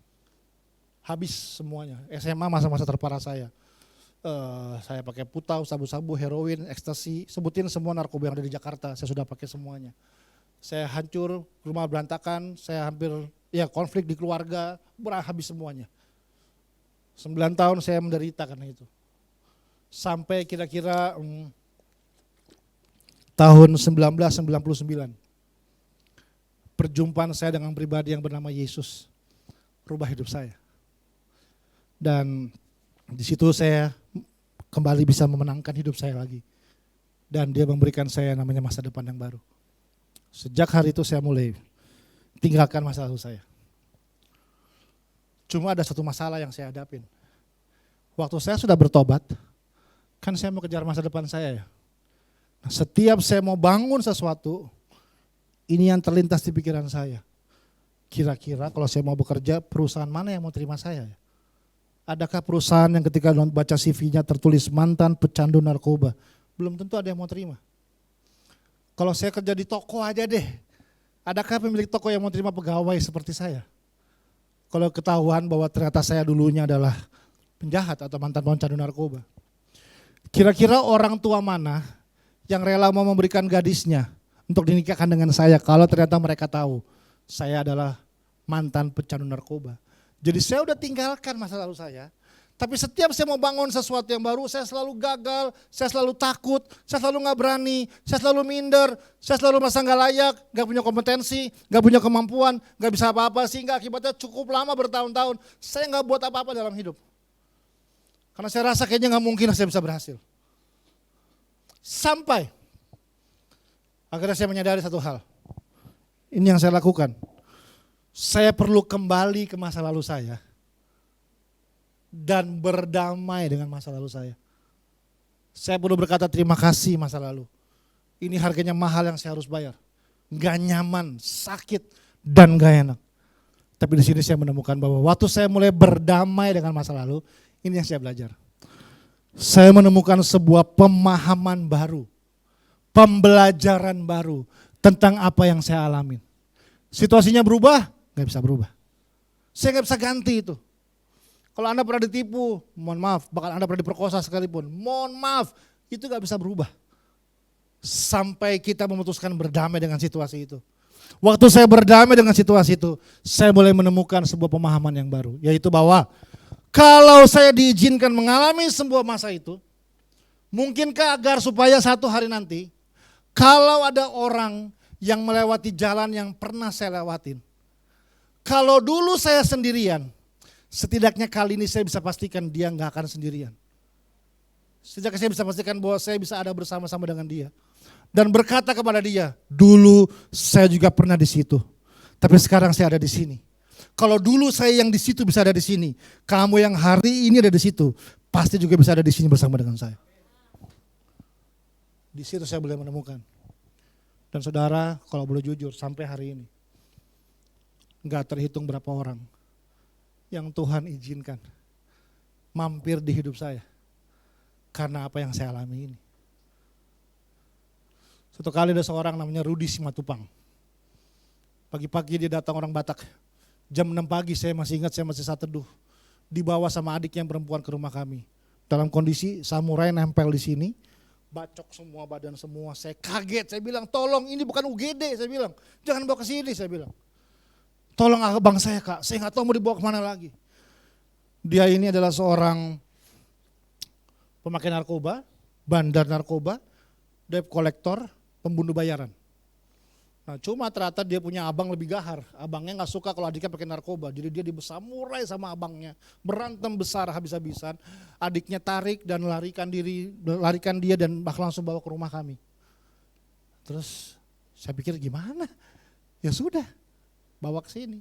Habis semuanya. SMA masa-masa terparah saya. Saya pakai putau, sabu-sabu, heroin, ekstasi, sebutin semua narkoba yang ada di Jakarta, saya sudah pakai semuanya. Saya hancur, rumah berantakan, saya hampir konflik di keluarga, habis semuanya. 9 tahun saya menderita karena itu. Sampai kira-kira tahun 1999. Perjumpaan saya dengan pribadi yang bernama Yesus rubah hidup saya. Dan di situ saya kembali bisa memenangkan hidup saya lagi. Dan dia memberikan saya namanya masa depan yang baru. Sejak hari itu saya mulai tinggalkan masa lalu saya. Cuma ada satu masalah yang saya hadapin. Waktu saya sudah bertobat, kan saya mau kejar masa depan saya ya. Nah, setiap saya mau bangun sesuatu, ini yang terlintas di pikiran saya. Kira-kira kalau saya mau bekerja, perusahaan mana yang mau terima saya ya? Adakah perusahaan yang ketika baca CV-nya tertulis mantan pecandu narkoba? Belum tentu ada yang mau terima. Kalau saya kerja di toko aja deh, adakah pemilik toko yang mau terima pegawai seperti saya? Kalau ketahuan bahwa ternyata saya dulunya adalah penjahat atau mantan pecandu narkoba. Kira-kira orang tua mana yang rela mau memberikan gadisnya untuk dinikahkan dengan saya kalau ternyata mereka tahu saya adalah mantan pecandu narkoba? Jadi saya udah tinggalkan masa lalu saya, tapi setiap saya mau bangun sesuatu yang baru, saya selalu gagal, saya selalu takut, saya selalu gak berani, saya selalu minder, saya selalu merasa gak layak, gak punya kompetensi, gak punya kemampuan, gak bisa apa-apa, sehingga akibatnya cukup lama bertahun-tahun, saya gak buat apa-apa dalam hidup. Karena saya rasa kayaknya gak mungkin saya bisa berhasil. Sampai akhirnya saya menyadari satu hal, ini yang saya lakukan. Saya perlu kembali ke masa lalu saya dan berdamai dengan masa lalu saya. Saya perlu berkata terima kasih masa lalu. Ini harganya mahal yang saya harus bayar. Gak nyaman, sakit, dan gak enak. Tapi di sini saya menemukan bahwa waktu saya mulai berdamai dengan masa lalu, ini yang saya belajar. Saya menemukan sebuah pemahaman baru, pembelajaran baru tentang apa yang saya alami. Situasinya berubah, gak bisa berubah. Saya gak bisa ganti itu. Kalau Anda pernah ditipu, mohon maaf, bahkan Anda pernah diperkosa sekalipun, mohon maaf, itu gak bisa berubah. Sampai kita memutuskan berdamai dengan situasi itu. Waktu saya berdamai dengan situasi itu, saya mulai menemukan sebuah pemahaman yang baru. Yaitu bahwa kalau saya diizinkan mengalami sebuah masa itu, mungkinkah agar supaya satu hari nanti, kalau ada orang yang melewati jalan yang pernah saya lewatin, kalau dulu saya sendirian, setidaknya kali ini saya bisa pastikan dia gak akan sendirian. Setidaknya saya bisa pastikan bahwa saya bisa ada bersama-sama dengan dia. Dan berkata kepada dia, dulu saya juga pernah di situ, tapi sekarang saya ada di sini. Kalau dulu saya yang di situ bisa ada di sini, kamu yang hari ini ada di situ, pasti juga bisa ada di sini bersama dengan saya. Di situ saya boleh menemukan. Dan saudara, kalau boleh jujur, sampai hari ini gak terhitung berapa orang yang Tuhan izinkan mampir di hidup saya karena apa yang saya alami ini. Suatu kali ada seorang namanya Rudi Simatupang. Pagi-pagi dia datang, orang Batak. Jam 6 pagi saya masih ingat, saya masih saat teduh. Dibawa sama adik yang perempuan ke rumah kami. Dalam kondisi samurai nempel di sini, bacok semua badan semua. Saya kaget, saya bilang tolong ini bukan UGD, saya bilang. Jangan bawa ke sini, saya bilang. Tolong abang saya kak, saya gak tahu mau dibawa kemana lagi. Dia ini adalah seorang pemakai narkoba, bandar narkoba, debt collector, pembunuh bayaran. Nah, cuma ternyata dia punya abang lebih gahar. Abangnya gak suka kalau adiknya pakai narkoba. Jadi dia dibesamurai sama abangnya. Berantem besar habis-habisan. Adiknya tarik dan larikan dia dan langsung bawa ke rumah kami. Terus saya pikir gimana? Ya sudah, bawa ke sini.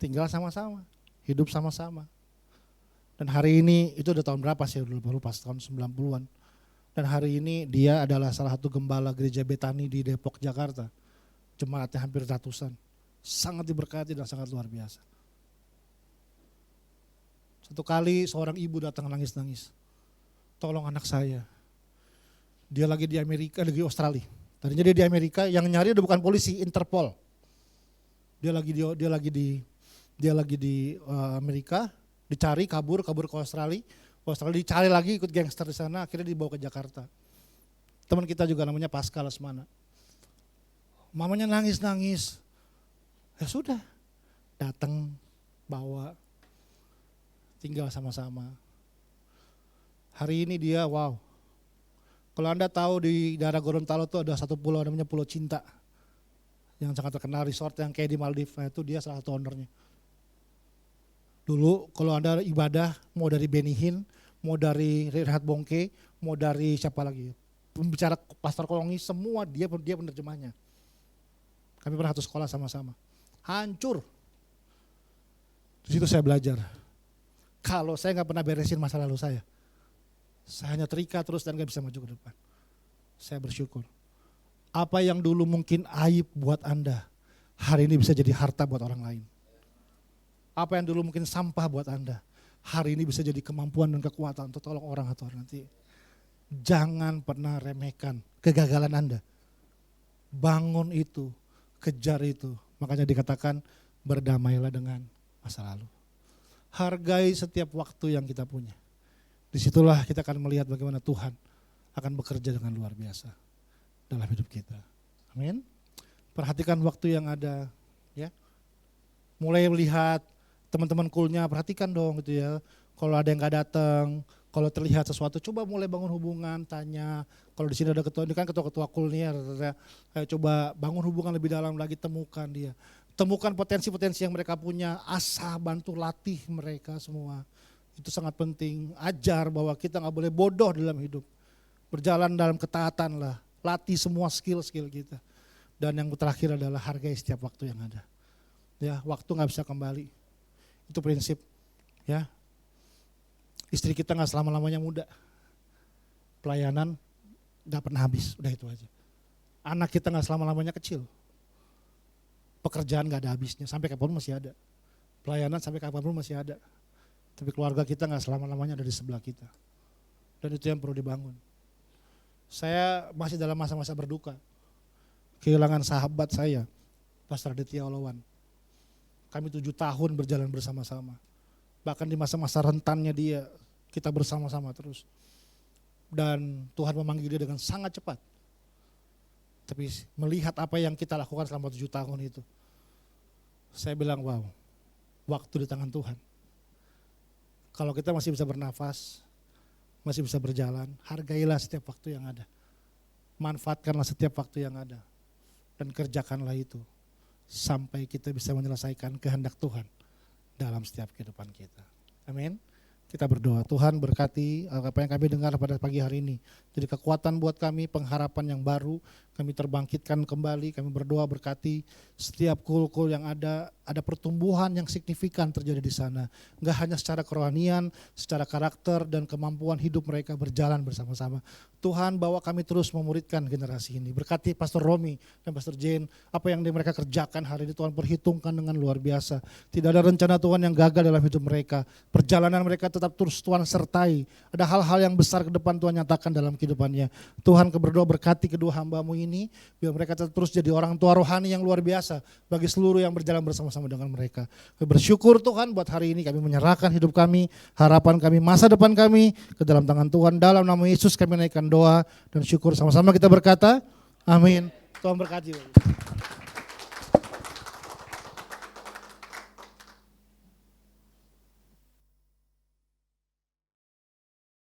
Tinggal sama-sama, hidup sama-sama. Dan hari ini, itu udah tahun berapa sih, dulu lupa, tahun 90-an. Dan hari ini dia adalah salah satu gembala gereja Betani di Depok, Jakarta. Jemaatnya hampir ratusan. Sangat diberkati dan sangat luar biasa. Satu kali seorang ibu datang nangis-nangis. Tolong anak saya. Dia lagi di Amerika, lagi di Australia. Tadinya dia di Amerika, yang nyari udah bukan polisi, Interpol. Dia lagi di Amerika, dicari, kabur ke Australia. Australia dicari lagi, ikut gangster di sana, akhirnya dibawa ke Jakarta. Teman kita juga namanya Pascal Lesmana. Mamanya nangis-nangis. Ya sudah, datang, bawa, tinggal sama-sama. Hari ini dia wow. Kalau Anda tahu di daerah Gorontalo tuh ada satu pulau namanya Pulau Cinta. Yang sangat terkenal, resort yang kayak di Maldives, nah itu dia salah satu ownernya. Dulu kalau Anda ibadah, mau dari Benny Hinn, mau dari Rehat Bongke, mau dari siapa lagi, pembicara Pastor Kolongi, semua dia penerjemahnya. Kami pernah satu sekolah sama-sama. Hancur. Di situ saya belajar. Kalau saya nggak pernah beresin masa lalu saya hanya terikat terus dan nggak bisa maju ke depan. Saya bersyukur. Apa yang dulu mungkin aib buat Anda, hari ini bisa jadi harta buat orang lain. Apa yang dulu mungkin sampah buat Anda, hari ini bisa jadi kemampuan dan kekuatan untuk tolong orang atau orang nanti. Jangan pernah remehkan kegagalan Anda. Bangun itu, kejar itu. Makanya dikatakan berdamailah dengan masa lalu. Hargai setiap waktu yang kita punya. Disitulah kita akan melihat bagaimana Tuhan akan bekerja dengan luar biasa dalam hidup kita. Amin. Perhatikan waktu yang ada, ya. Mulai melihat teman-teman coolnya, perhatikan dong gitu ya. Kalau ada yang nggak datang, kalau terlihat sesuatu, coba mulai bangun hubungan, tanya. Kalau di sini ada ketua, ini kan ketua-ketua coolnya, ayo coba bangun hubungan lebih dalam lagi, temukan dia. Temukan potensi-potensi yang mereka punya, asah, bantu latih mereka semua. Itu sangat penting, ajar bahwa kita gak boleh bodoh dalam hidup. Berjalan dalam ketaatan lah, latih semua skill-skill kita. Dan yang terakhir adalah hargai setiap waktu yang ada. Ya, waktu gak bisa kembali, itu prinsip. Ya, istri kita gak selama-lamanya muda. Pelayanan gak pernah habis, udah itu aja. Anak kita gak selama-lamanya kecil. Pekerjaan gak ada habisnya, sampai kapanpun masih ada. Pelayanan sampai kapanpun masih ada. Tapi keluarga kita gak selama-lamanya ada di sebelah kita. Dan itu yang perlu dibangun. Saya masih dalam masa-masa berduka. Kehilangan sahabat saya, Pastor Aditya Olawan. Kami 7 tahun berjalan bersama-sama. Bahkan di masa-masa rentannya dia, kita bersama-sama terus. Dan Tuhan memanggil dia dengan sangat cepat. Tapi melihat apa yang kita lakukan selama 7 tahun itu, saya bilang wow, waktu di tangan Tuhan. Kalau kita masih bisa bernafas, masih bisa berjalan, hargailah setiap waktu yang ada. Manfaatkanlah setiap waktu yang ada. Dan kerjakanlah itu sampai kita bisa menyelesaikan kehendak Tuhan dalam setiap kehidupan kita. Amin. Kita berdoa, Tuhan berkati apa yang kami dengar pada pagi hari ini. Jadi kekuatan buat kami, pengharapan yang baru, kami terbangkitkan kembali, kami berdoa berkati setiap kul-kul yang ada pertumbuhan yang signifikan terjadi di sana. Enggak hanya secara kerohanian, secara karakter dan kemampuan hidup mereka berjalan bersama-sama. Tuhan bawa kami terus memuridkan generasi ini. Berkati Pastor Romi dan Pastor Jane, apa yang mereka kerjakan hari ini Tuhan perhitungkan dengan luar biasa. Tidak ada rencana Tuhan yang gagal dalam hidup mereka. Perjalanan mereka tetap terus Tuhan sertai. Ada hal-hal yang besar ke depan Tuhan nyatakan dalam kehidupannya. Tuhan berdoa berkati kedua hamba-Mu ini, biar mereka tetap terus jadi orang tua rohani yang luar biasa bagi seluruh yang berjalan bersama-sama dengan mereka. Kami bersyukur Tuhan buat hari ini kami menyerahkan hidup kami, harapan kami, masa depan kami ke dalam tangan Tuhan. Dalam nama Yesus kami naikkan doa dan syukur, sama-sama kita berkata, amin. Tuhan berkati.